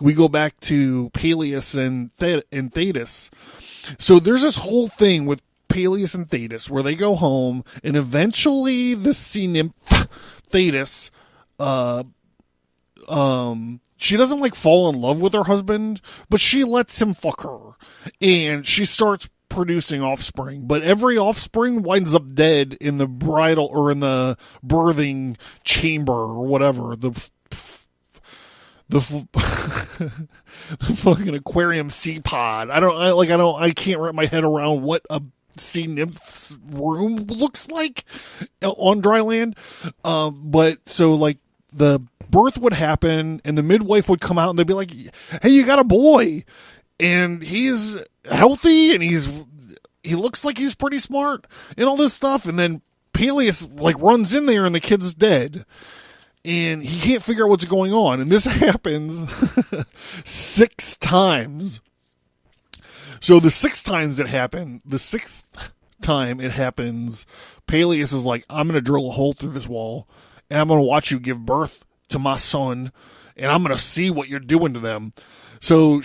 We go back to Peleus and Thetis. So there's this whole thing with Peleus and Thetis where they go home, and eventually the sea nymph Thetis, she doesn't like fall in love with her husband, but she lets him fuck her, and she starts producing offspring, but every offspring winds up dead in the bridal or in the birthing chamber or whatever, the fucking aquarium sea pod. I can't wrap my head around what a sea nymph's room looks like on dry land. But so like the birth would happen and the midwife would come out and they'd be like, hey, you got a boy. And he's healthy and he looks like he's pretty smart and all this stuff. And then Peleus like runs in there and the kid's dead and he can't figure out what's going on. And this happens 6 times. So the 6 times it happened, the 6th time it happens, Peleus is like, I'm going to drill a hole through this wall and I'm going to watch you give birth to my son and I'm going to see what you're doing to them. So,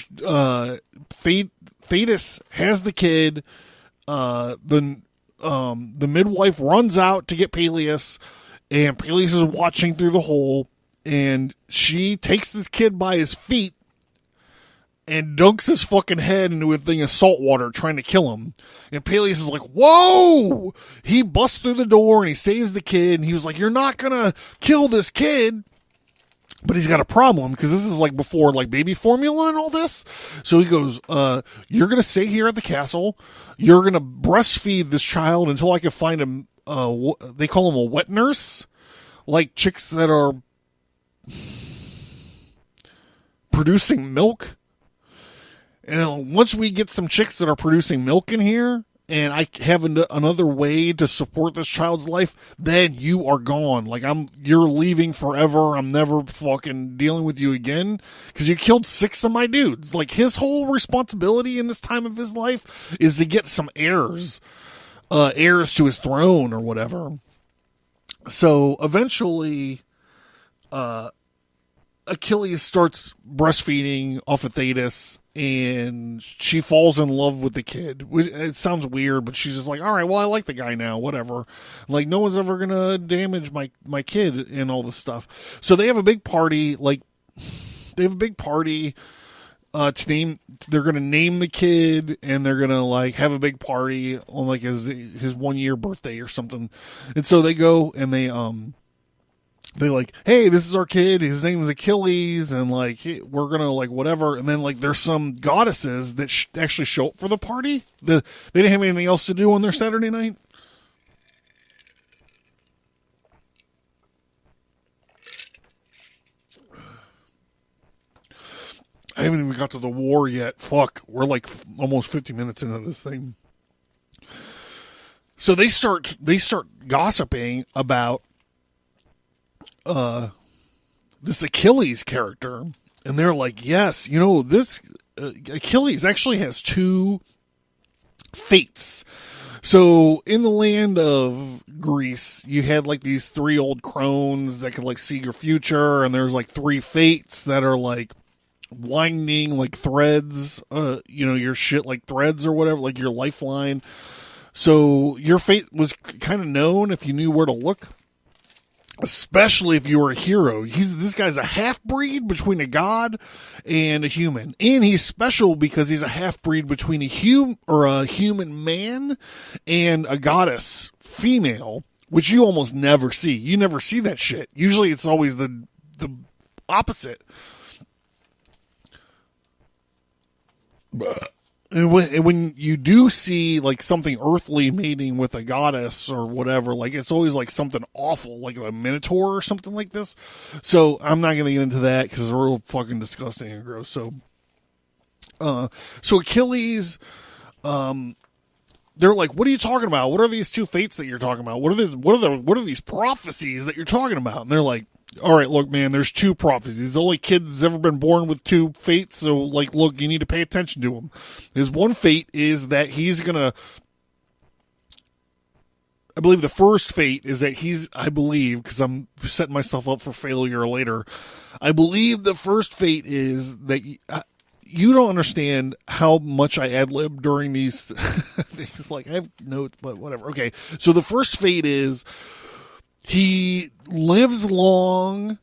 Thetis has the kid, the midwife runs out to get Peleus, and Peleus is watching through the hole, and she takes this kid by his feet and dunks his fucking head into a thing of salt water trying to kill him. And Peleus is like, whoa! He busts through the door and he saves the kid, and he was like, you're not gonna kill this kid. But he's got a problem because this is like before like baby formula and all this. So he goes, you're going to stay here at the castle. You're going to breastfeed this child until I can find him. They call him a wet nurse, like chicks that are producing milk. And once we get some chicks that are producing milk in here, and I have another way to support this child's life, then you are gone. Like you're leaving forever. I'm never fucking dealing with you again because you killed 6 of my dudes. Like his whole responsibility in this time of his life is to get some heirs to his throne or whatever. So eventually, Achilles starts breastfeeding off of Thetis, and she falls in love with the kid. It sounds weird, but she's just like, all right, well, I like the guy now, whatever. Like, no one's ever gonna damage my kid and all this stuff. So they have a big party, to name. They're gonna name the kid, and they're gonna like have a big party on like his 1 year birthday or something. And so they go and they're like, hey, this is our kid. His name is Achilles, and like we're gonna like whatever. And then like there's some goddesses that actually show up for the party. They didn't have anything else to do on their Saturday night. I haven't even got to the war yet. Fuck, we're like almost 50 minutes into this thing. So they start gossiping about this Achilles character, and they're like, yes, this Achilles actually has two fates. So in the land of Greece, you had like these three old crones that could like see your future, and there's like three fates that are like winding like threads, your shit like threads or whatever, like your lifeline. So your fate was kind of known if you knew where to look, especially if you were a hero. This guy's a half-breed between a god and a human, and he's special because he's a half-breed between a human man and a goddess female, which you almost never see. You never see that shit. Usually it's always the opposite. And when you do see like something earthly mating with a goddess or whatever, like it's always like something awful, like a minotaur or something like this. So I'm not going to get into that because it's real fucking disgusting and gross. So Achilles, they're like, what are you talking about? What are these two fates that you're talking about? What are these prophecies that you're talking about? And they're like, all right, look, man, there's two prophecies. The only kid that's ever been born with two fates, so, like, look, you need to pay attention to him. His one fate is that he's gonna... I believe the first fate is that because I'm setting myself up for failure later, I believe the first fate is that... you don't understand how much I ad-lib during these things. Like, I have notes, but whatever. Okay, so the first fate is... he lives long,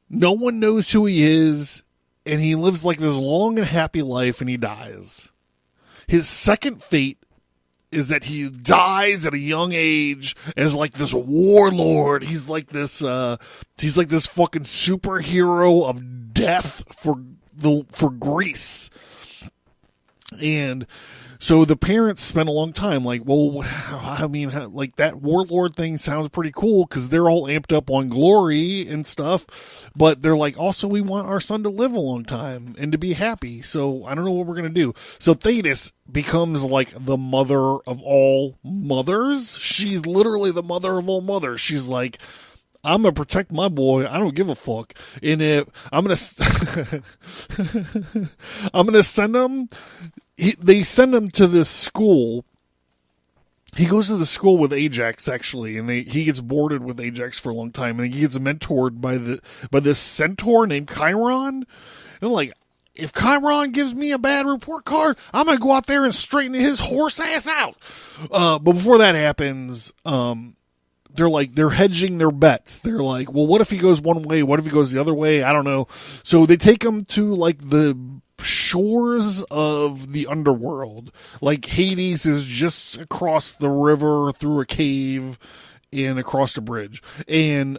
no one knows who he is, and he lives like this long and happy life, and he dies. His second fate is that he dies at a young age as like this warlord. He's like this fucking superhero of death for Greece. And so the parents spent a long time like, well, I mean, like that warlord thing sounds pretty cool because they're all amped up on glory and stuff. But they're like, also, we want our son to live a long time and to be happy. So I don't know what we're going to do. So Thetis becomes like the mother of all mothers. She's literally the mother of all mothers. She's like, I'm going to protect my boy. I don't give a fuck. And I'm going to send him. They send him to this school. He goes to the school with Ajax, actually, and he gets boarded with Ajax for a long time, and he gets mentored by this centaur named Chiron. And like, if Chiron gives me a bad report card, I'm gonna go out there and straighten his horse ass out. But before that happens, they're hedging their bets. They're like, well, what if he goes one way? What if he goes the other way? I don't know. So they take him to like the shores of the underworld. Like Hades is just across the river through a cave and across a bridge. And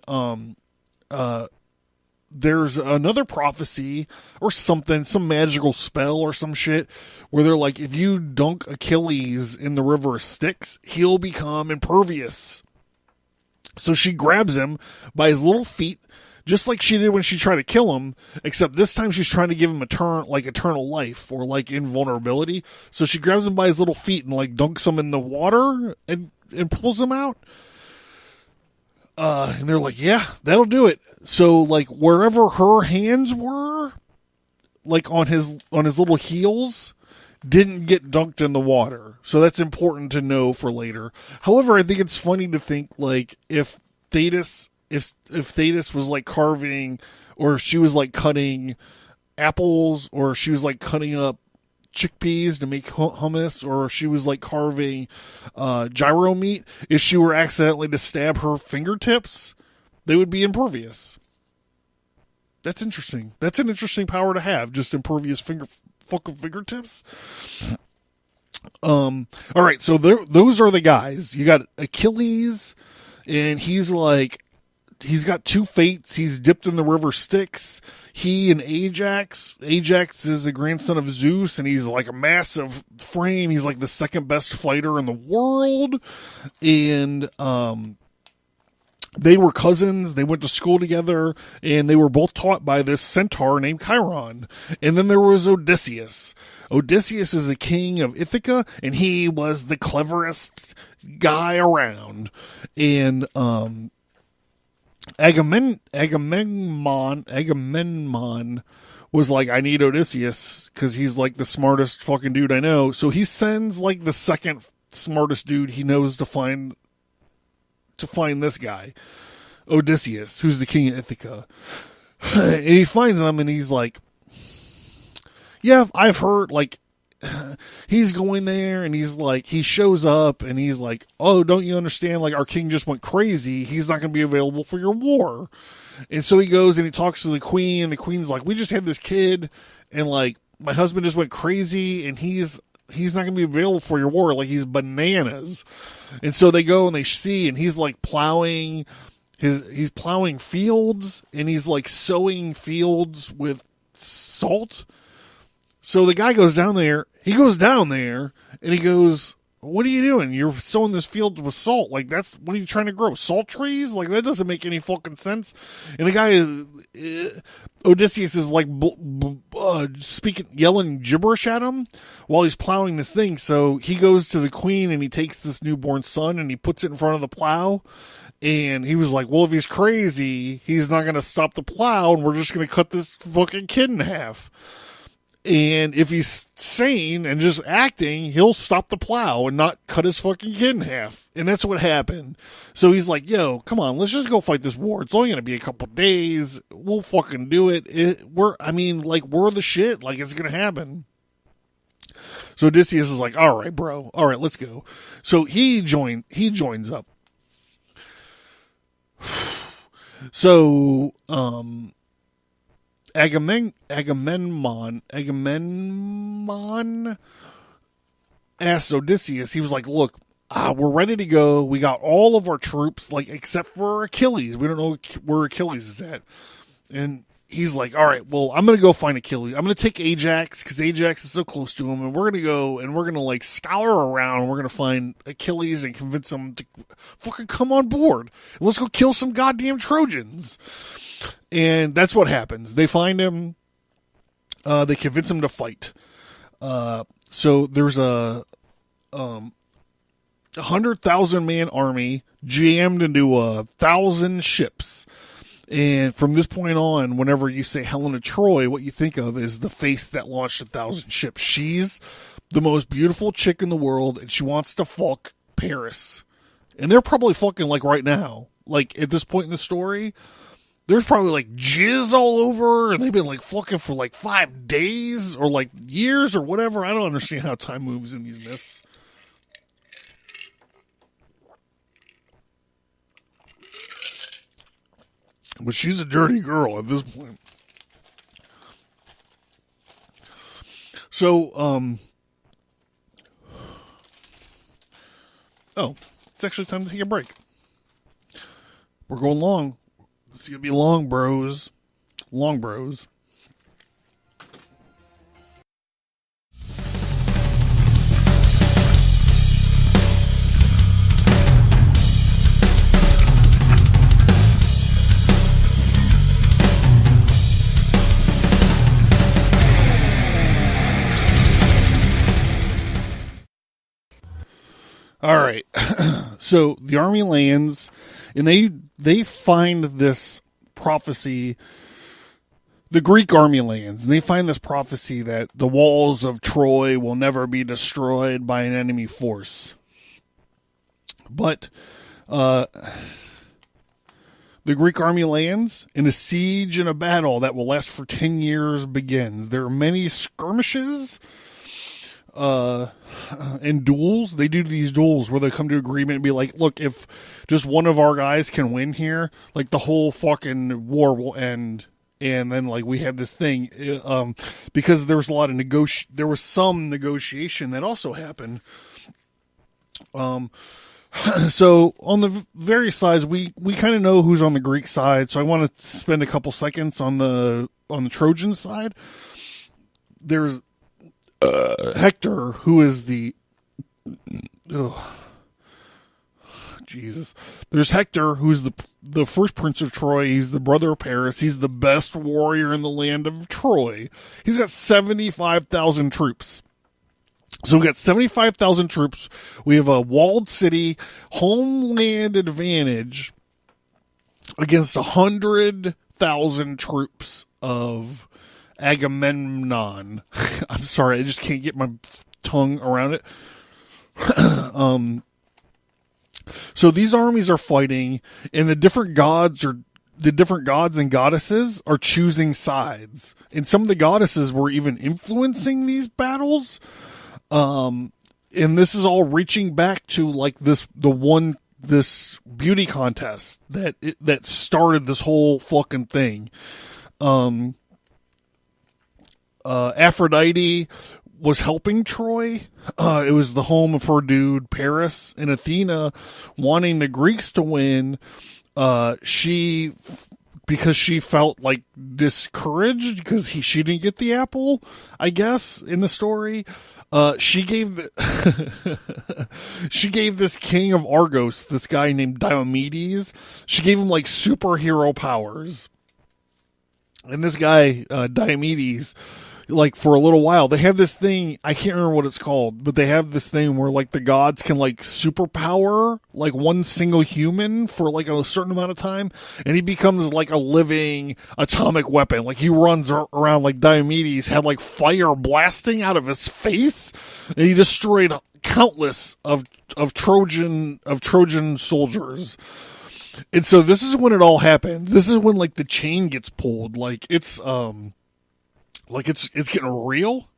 there's another prophecy or something, some magical spell or some shit where they're like, if you dunk Achilles in the river of Styx, he'll become impervious. So she grabs him by his little feet, just like she did when she tried to kill him, except this time she's trying to give him eternal life or like invulnerability. So she grabs him by his little feet and like dunks him in the water and pulls him out. And they're like, yeah, that'll do it. So like wherever her hands were, like on his little heels, didn't get dunked in the water. So that's important to know for later. However, I think it's funny to think like if Thetis if Thetis was like carving, or she was like cutting apples, or she was like cutting up chickpeas to make hummus, or she was like carving gyro meat, if she were accidentally to stab her fingertips, they would be impervious. That's interesting. That's an interesting power to have, just impervious fucking fingertips. All right, so those are the guys. You got Achilles, and he's got two fates. He's dipped in the river Styx. He and Ajax. Ajax is a grandson of Zeus, and he's like a massive frame. He's like the second best fighter in the world. And they were cousins. They went to school together, and they were both taught by this centaur named Chiron. And then there was Odysseus. Odysseus is the king of Ithaca, and he was the cleverest guy around. And Agamemnon was like, I need Odysseus because he's like the smartest fucking dude I know. So he sends like the second smartest dude he knows to find this guy, Odysseus, who's the king of Ithaca. And he finds him, and he's like, yeah, I've heard, like, he's going there, and he's like, he shows up, and he's like, oh, don't you understand? Like, our king just went crazy. He's not going to be available for your war. And so he goes and he talks to the queen, and the queen's like, we just had this kid, and like, my husband just went crazy, and he's not going to be available for your war. Like, he's bananas. And so they go and they see, and he's like plowing he's plowing fields, and he's like sowing fields with salt. So the guy goes down there, and he goes, what are you doing? You're sowing this field with salt. Like, what are you trying to grow? Salt trees? Like, that doesn't make any fucking sense. And the guy, Odysseus is like, yelling gibberish at him while he's plowing this thing. So he goes to the queen, and he takes this newborn son, and he puts it in front of the plow. And he was like, well, if he's crazy, he's not going to stop the plow, and we're just going to cut this fucking kid in half. And if he's sane and just acting, he'll stop the plow and not cut his fucking kid in half. And that's what happened. So he's like, yo, come on, let's just go fight this war. It's only going to be a couple days. We'll fucking do it. We're the shit. Like, it's going to happen. So Odysseus is like, all right, bro. All right, let's go. So he joins up. So, Agamemnon asked Odysseus, he was like, look, we're ready to go. We got all of our troops, like, except for Achilles. We don't know where Achilles is at. And he's like, all right, well, I'm going to go find Achilles. I'm going to take Ajax, because Ajax is so close to him, and we're going to go, and we're going to, like, scour around, and we're going to find Achilles and convince him to fucking come on board. And let's go kill some goddamn Trojans. And that's what happens. They find him. They convince him to fight. So there's a 100,000 man army jammed into 1,000 ships. And from this point on, whenever you say Helen of Troy, what you think of is the face that launched 1,000 ships. She's the most beautiful chick in the world, and she wants to fuck Paris. And they're probably fucking, like, right now. Like, at this point in the story, there's probably, like, jizz all over, and they've been, like, fucking for, like, 5 days, or, like, years, or whatever. I don't understand how time moves in these myths. But she's a dirty girl at this point. So, it's actually time to take a break. We're going long. It's going to be long, bros. Long, bros. All right. So the army lands, and they find this prophecy. The Greek army lands, and they find this prophecy that the walls of Troy will never be destroyed by an enemy force. But the The Greek army lands, and a siege and a battle that will last for 10 years begins. There are many skirmishes and duels. They do these duels where they come to agreement and be like, look, if just one of our guys can win here, like the whole fucking war will end. And then like we have this thing, because there was a lot of there was some negotiation that also happened. So on the various sides, we kind of know who's on the Greek side. So I want to spend a couple seconds on the Trojan side. There's Hector, who is the Jesus. There's Hector, who's the first prince of Troy. He's the brother of Paris. He's the best warrior in the land of Troy. He's got 75,000 troops. So we got 75,000 troops. We have a walled city, homeland advantage against 100,000 troops of Agamemnon. I'm sorry, I just can't get my tongue around it. So these armies are fighting, and the different gods and goddesses are choosing sides. And some of the goddesses were even influencing these battles. And this is all reaching back to like this beauty contest that started this whole fucking thing. Aphrodite was helping Troy. It was the home of her dude Paris, and Athena, wanting the Greeks to win. Because she felt like discouraged because she didn't get the apple, I guess, in the story. She gave this king of Argos, this guy named Diomedes, she gave him like superhero powers. And this guy, Diomedes, like for a little while, they have this thing, I can't remember what it's called, but they have this thing where like the gods can like superpower like one single human for like a certain amount of time, and he becomes like a living atomic weapon. Like he runs around like Diomedes had like fire blasting out of his face, and he destroyed countless of Trojan soldiers. And so this is when it all happened. This is when like the chain gets pulled. Like it's getting real,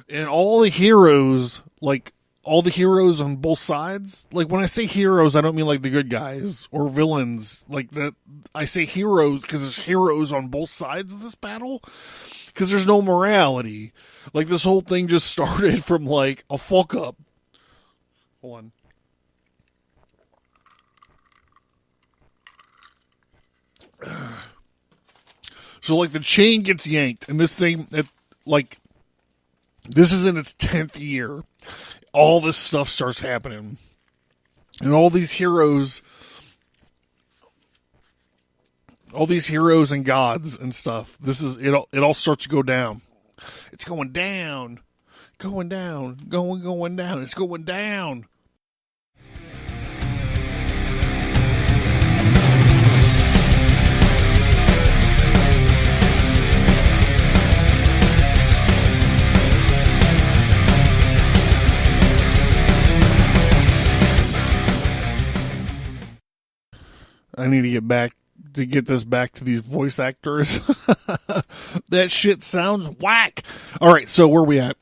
and all the heroes on both sides. Like when I say heroes, I don't mean like the good guys or villains like that. I say heroes because there's heroes on both sides of this battle, because there's no morality. Like this whole thing just started from like a fuck up. Hold on. So like the chain gets yanked, and this thing, like, this is in its 10th year. All this stuff starts happening, and all these heroes and gods and stuff. This is it. It all starts to go down. It's going down, going down. It's going down. I need to get this back to these voice actors. That shit sounds whack. All right, so where are we at?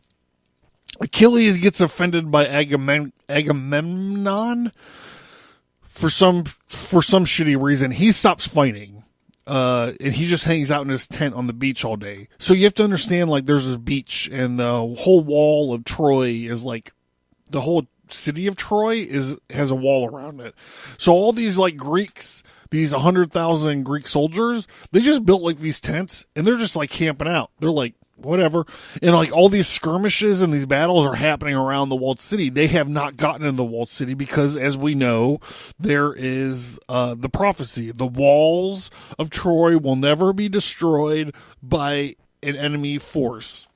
Achilles gets offended by Agamemnon for some shitty reason. He stops fighting, and he just hangs out in his tent on the beach all day. So you have to understand, like, there's this beach, and the whole wall of Troy is like the whole city of Troy has a wall around it. So all these like Greeks, these 100,000 Greek soldiers, they just built like these tents, and they're just like camping out. They're like, whatever. And like all these skirmishes and these battles are happening around the walled city. They have not gotten into the walled city because, as we know, there is the prophecy. The walls of Troy will never be destroyed by an enemy force.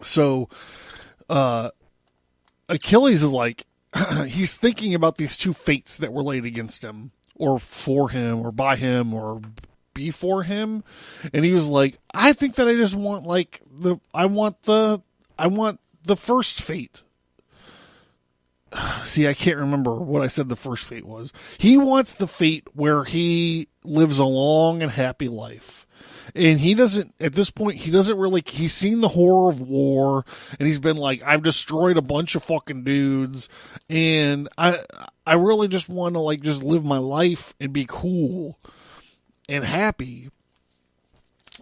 So, Achilles is like, he's thinking about these two fates that were laid against him, or for him, or by him, or before him. And he was like, I think that I just want I want the first fate. see, I can't remember what I said the first fate was. He wants the fate where he lives a long and happy life. And he doesn't, at this point, he doesn't really, he's seen the horror of war, and he's been like, I've destroyed a bunch of fucking dudes, and I really just want to, like, just live my life and be cool and happy.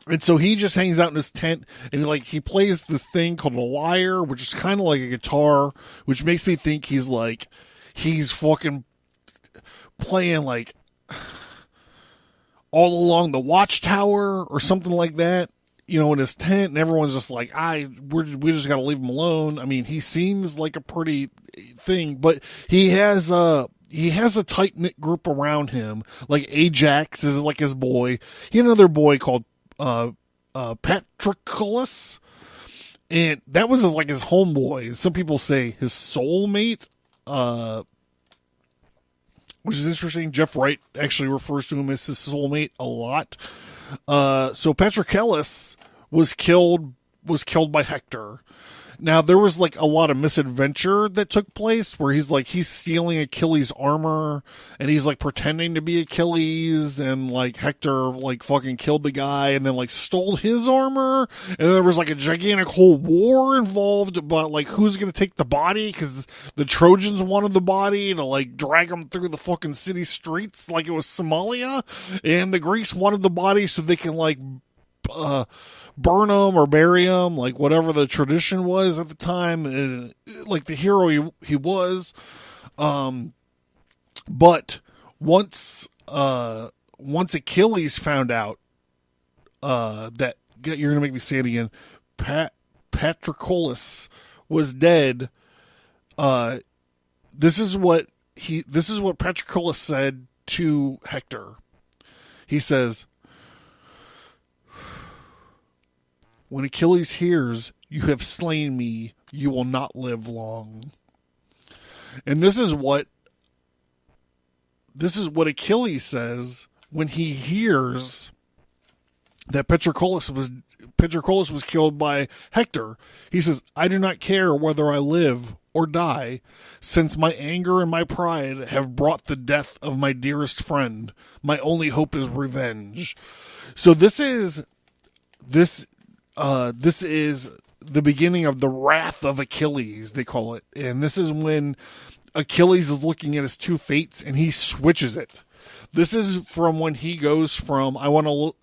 And so he just hangs out in his tent, and he plays this thing called a lyre, which is kind of like a guitar, which makes me think he's fucking playing like All Along the Watchtower or something like that, in his tent, and everyone's just like, we just got to leave him alone. I mean, he seems like a pretty thing, but he has a tight-knit group around him. Like Ajax is like his boy. He had another boy called Patroclus, and that was his homeboy. Some people say his soulmate, which is interesting. Jeff Wright actually refers to him as his soulmate a lot. So Patroclus was killed by Hector. Now, there was a lot of misadventure that took place where he's stealing Achilles' armor, and he's pretending to be Achilles, and Hector fucking killed the guy and then stole his armor, and there was a gigantic whole war involved about who's gonna take the body, because the Trojans wanted the body to drag him through the fucking city streets like it was Somalia, and the Greeks wanted the body so they can burn him or bury him, whatever the tradition was at the time, and the hero he was. But once Achilles found out that, you're gonna make me say it again, Patroclus was dead. This is what Patroclus said to Hector. He says, "When Achilles hears you have slain me, you will not live long." And this is what Achilles says when he hears that Patroclus was killed by Hector. He says, "I do not care whether I live or die, since my anger and my pride have brought the death of my dearest friend. My only hope is revenge." So this is the beginning of the wrath of Achilles, they call it. And this is when Achilles is looking at his two fates and he switches it. This is from when he goes from, I want to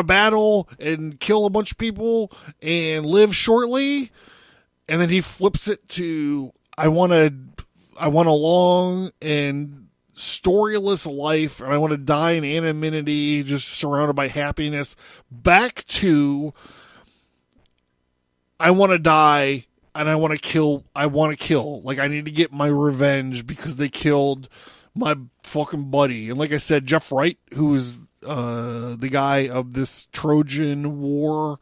battle and kill a bunch of people and live shortly. And then he flips it to, I want a long and storyless life, and I want to die in anonymity, just surrounded by happiness, back to, I want to die and I want to kill. I need to get my revenge because they killed my fucking buddy. And like I said, Jeff Wright, who is the guy of this Trojan War,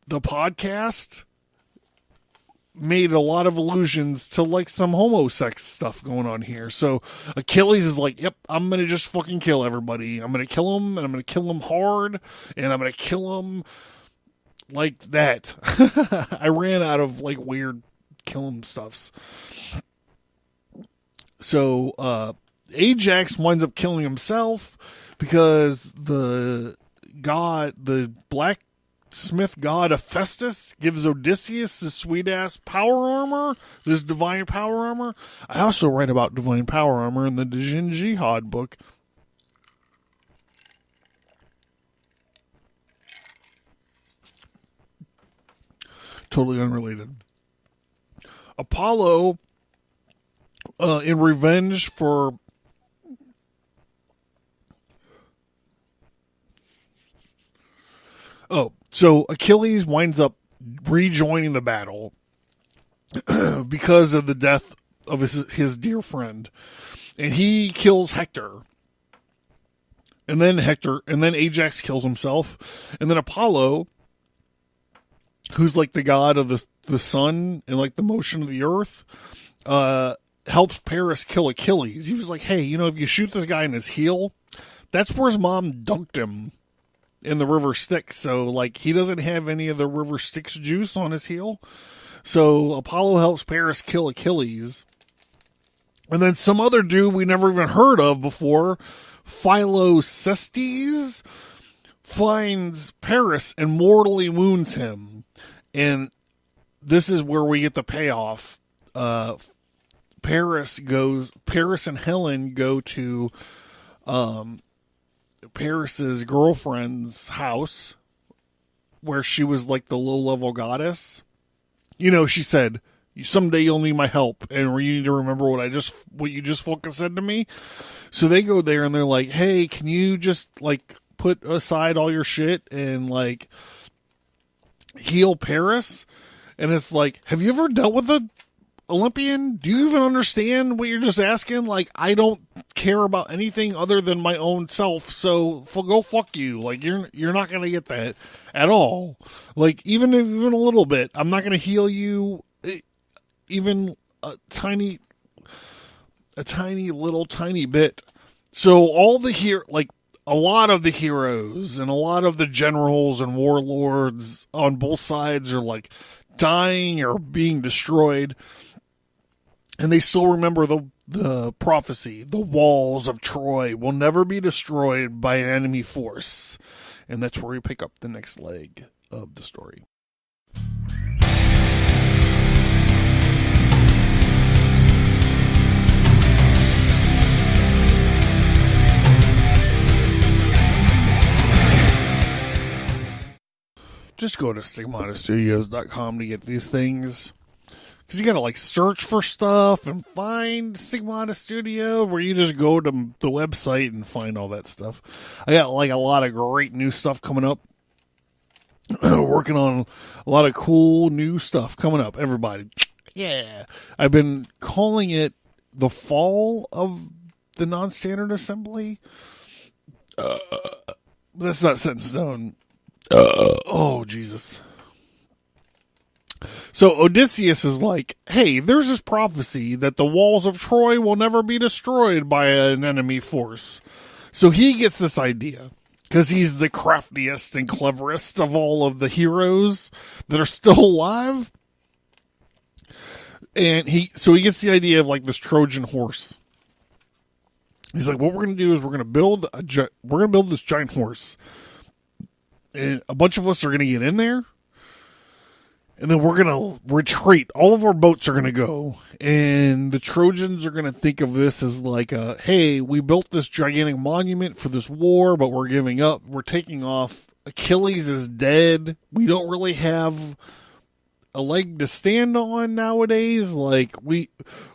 the podcast, made a lot of allusions to some homosex stuff going on here. So Achilles is yep, I'm going to just fucking kill everybody. I'm going to kill him, and I'm going to kill him hard, and I'm going to kill him like that. I ran out of weird kill him stuffs. So Ajax winds up killing himself because the blacksmith god Hephaestus gives Odysseus his sweet ass power armor, this divine power armor. I also write about divine power armor in the Djinn Jihad book. Totally unrelated. Apollo, in revenge for so Achilles winds up rejoining the battle because of the death of his dear friend, and he kills Hector. And then Ajax kills himself, and then Apollo, who's the god of the sun and the motion of the earth, helps Paris kill Achilles. He was like, hey, if you shoot this guy in his heel, that's where his mom dunked him in the river Styx. So he doesn't have any of the river Styx juice on his heel. So Apollo helps Paris kill Achilles. And then some other dude we never even heard of before, Philocestes, finds Paris and mortally wounds him. And this is where we get the payoff. Paris and Helen go to Paris's girlfriend's house, where she was like the low-level goddess. You know, she said, someday you'll need my help, and you need to remember what you just fucking said to me. So they go there and they're like, hey, can you just like put aside all your shit and like heal Paris? And it's like, have you ever dealt with a Olympian? Do you even understand what you're just asking? Like, I don't care about anything other than my own self, so go fuck you. Like, you're not gonna get that at all. Like, even a little bit, I'm not gonna heal you even a tiny bit. So a lot of the heroes and a lot of the generals and warlords on both sides are like dying or being destroyed. And they still remember the prophecy. The walls of Troy will never be destroyed by an enemy force. And that's where we pick up the next leg of the story. Just go to stigmatastudios.com to get these things. Because you got to like search for stuff and find Stigmata Studio, where you just go to the website and find all that stuff. I got like a lot of great new stuff coming up. Working on a lot of cool new stuff coming up, everybody. Yeah. I've been calling it the fall of the non-standard assembly. That's not set in stone. Oh, Jesus. So Odysseus is like, hey, there's this prophecy that the walls of Troy will never be destroyed by an enemy force. So he gets this idea, because he's the craftiest and cleverest of all of the heroes that are still alive. And he gets the idea of like this Trojan horse. He's like, what we're going to do is we're going to build this giant horse. And a bunch of us are going to get in there. And then we're going to retreat. All of our boats are going to go. And the Trojans are going to think of this as like, hey, we built this gigantic monument for this war, but we're giving up. We're taking off. Achilles is dead. We don't really have a leg to stand on nowadays. Like, we're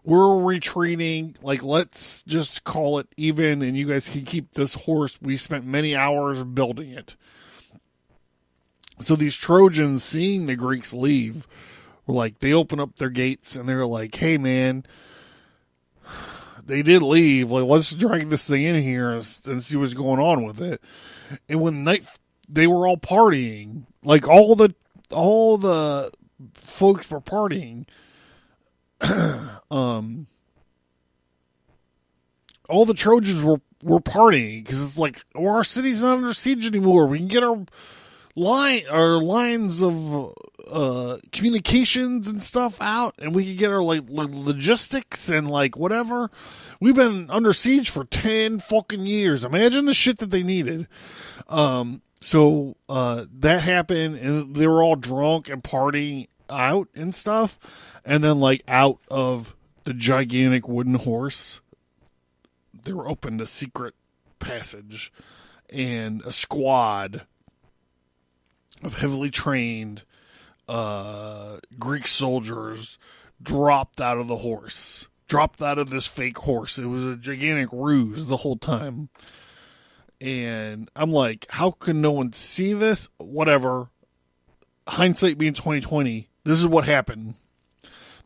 retreating. Like, let's just call it even, and you guys can keep this horse. We spent many hours building it. So these Trojans, seeing the Greeks leave, were like, they open up their gates and they're like, hey man, they did leave. Like, let's drag this thing in here and see what's going on with it. And when night, they were all partying. Like, all the folks were partying. All the Trojans were partying because it's like, well, our city's not under siege anymore. We can get our lines of communications and stuff out, and we can get our like logistics and like whatever. We've been under siege for 10 fucking years. Imagine the shit that they needed. So that happened, and they were all drunk and partying out and stuff. And then like out of the gigantic wooden horse, they were opened a secret passage, and a squad of heavily trained Greek soldiers dropped out of this fake horse. It was a gigantic ruse the whole time. And I'm like, how can no one see this? Whatever. Hindsight being 2020, this is what happened.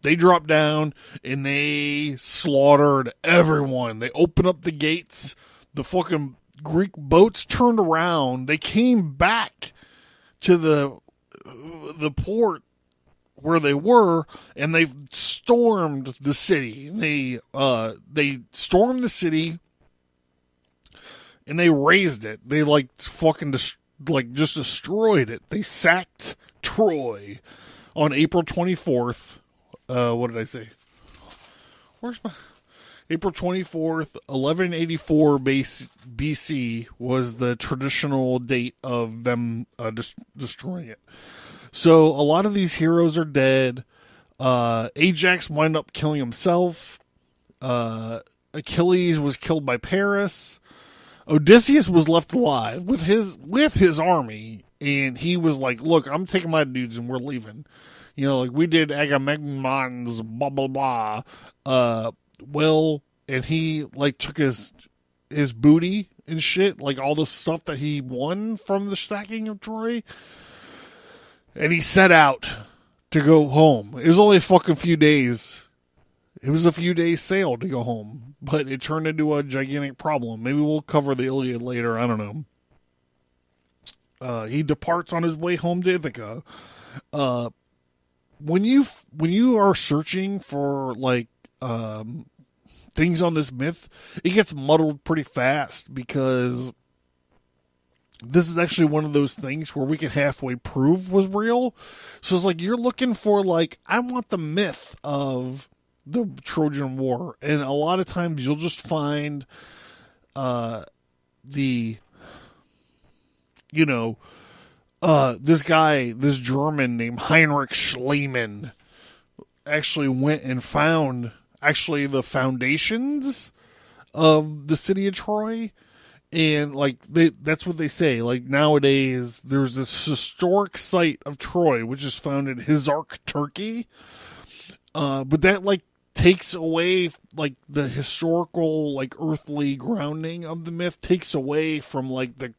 They dropped down and they slaughtered everyone. They opened up the gates. The fucking Greek boats turned around. They came back to the port where they were, and they stormed the city. They stormed the city, and they razed it. They like fucking just destroyed it. They sacked Troy on April 24th. What did I say? Where's my... April 24th, 1184 BC was the traditional date of them destroying it. So a lot of these heroes are dead. Ajax wound up killing himself. Achilles was killed by Paris. Odysseus was left alive with his army, and he was like, "Look, I'm taking my dudes and we're leaving." You know, like we did Agamemnon's blah blah blah. And he like took his booty and shit, like all the stuff that he won from the sacking of Troy, and he set out to go home. It was only a fucking few days. It was a few days sail to go home, but it turned into a gigantic problem. Maybe we'll cover the Iliad later. I don't know. He departs on his way home to Ithaca. When you are searching for like things on this myth, it gets muddled pretty fast because this is actually one of those things where we can halfway prove was real. So it's like you're looking for like, I want the myth of the Trojan War, and a lot of times you'll just find this German named Heinrich Schliemann actually went and found the foundations of the city of Troy. And like that's what they say. Like nowadays, there's this historic site of Troy, which is found in Hizark, Turkey. But that like takes away like the historical, like earthly grounding of the myth, takes away from like the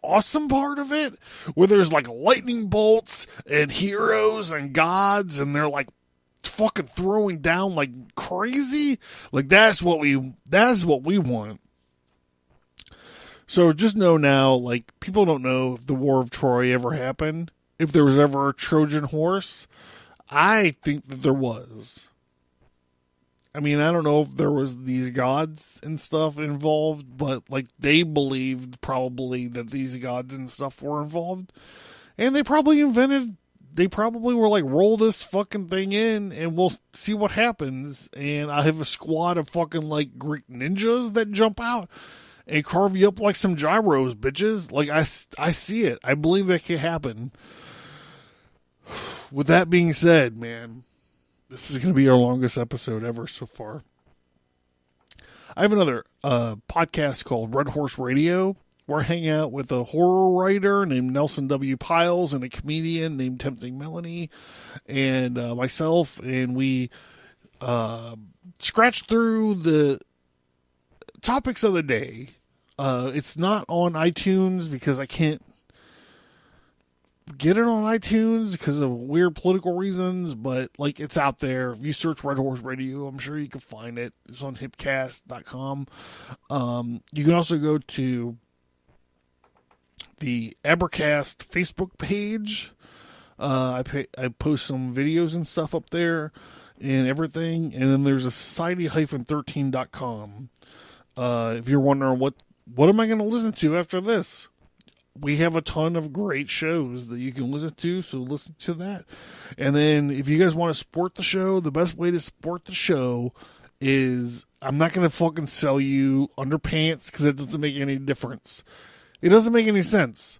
awesome part of it, where there's like lightning bolts and heroes and gods, and they're like fucking throwing down like crazy. Like that's what we want. So just know now, like, people don't know if the War of Troy ever happened, if there was ever a Trojan horse. I think that there was. I mean, I don't know if there was these gods and stuff involved, but like they believed probably that these gods and stuff were involved, and they probably were like, roll this fucking thing in and we'll see what happens. And I have a squad of fucking like Greek ninjas that jump out and carve you up like some gyros, bitches. Like I see it. I believe that can happen. With that being said, man, this is going to be our longest episode ever so far. I have another podcast called Red Horse Radio, where I hang out with a horror writer named Nelson W. Pyles and a comedian named Tempting Melanie and myself, and we scratch through the topics of the day. It's not on iTunes because I can't get it on iTunes because of weird political reasons, but like it's out there. If you search Red Horse Radio, I'm sure you can find it. It's on hipcast.com. You can also go to the Abercast Facebook page. I post some videos and stuff up there and everything. And then there's a society-13.com. If you're wondering what am I going to listen to after this? We have a ton of great shows that you can listen to, so listen to that. And then if you guys want to support the show, the best way to support the show is, I'm not going to fucking sell you underpants because it doesn't make any difference. It doesn't make any sense.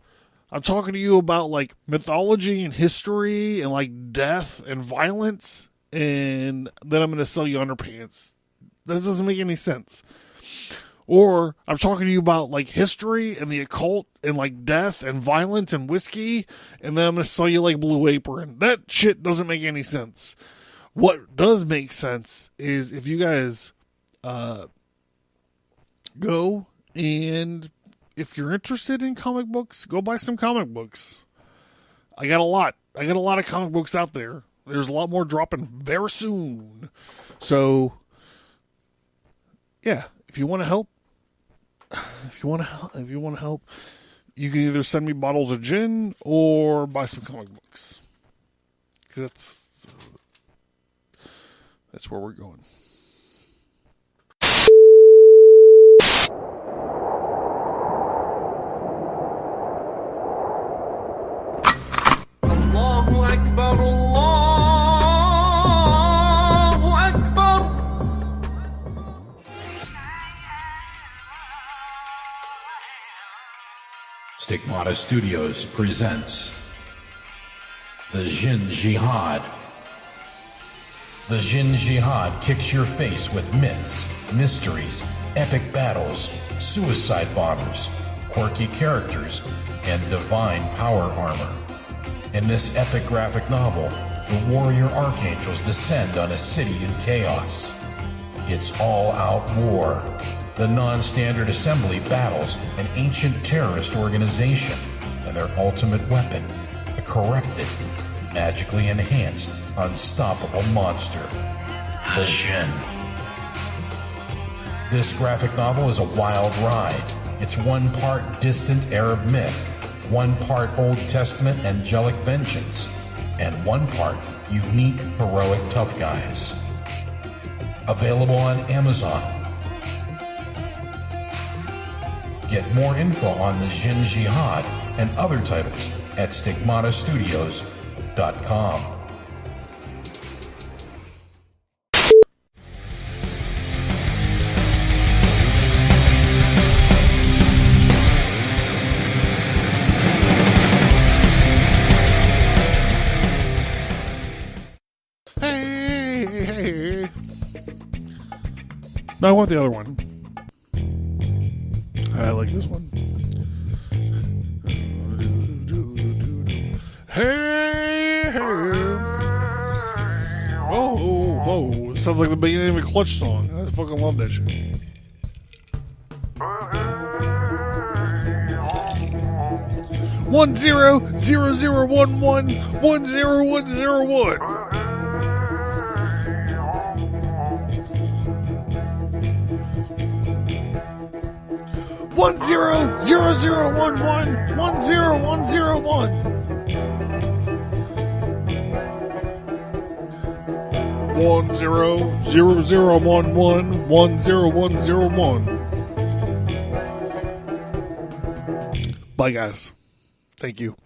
I'm talking to you about like mythology and history and like death and violence, and then I'm going to sell you underpants. That doesn't make any sense. Or I'm talking to you about like history and the occult and like death and violence and whiskey, and then I'm going to sell you like Blue Apron. That shit doesn't make any sense. What does make sense is if you guys go, and if you're interested in comic books, go buy some comic books. I got a lot of comic books out there. There's a lot more dropping very soon. So yeah, if you want to help, you can either send me bottles of gin or buy some comic books. That's where we're going. Allahu Akbar, Allah. Stigmata Studios presents The Jin Jihad. The Jin Jihad kicks your face with myths, mysteries, epic battles, suicide bombers, quirky characters, and divine power armor. In this epic graphic novel, the warrior archangels descend on a city in chaos. It's all-out war. The non-standard assembly battles an ancient terrorist organization, and their ultimate weapon, a corrupted, magically enhanced, unstoppable monster, the Jinn. This graphic novel is a wild ride. It's one part distant Arab myth, one part Old Testament angelic vengeance, and one part unique heroic tough guys. Available on Amazon. Get more info on the Jin Jihad and other titles at stigmatastudios.com. Hey. No, I want the other one. I like this one. Hey. Whoa. It sounds like the beginning of a Clutch song. I fucking love that shit. One zero 1010101. 10011 10101. 10011 10101. Bye, guys. Thank you.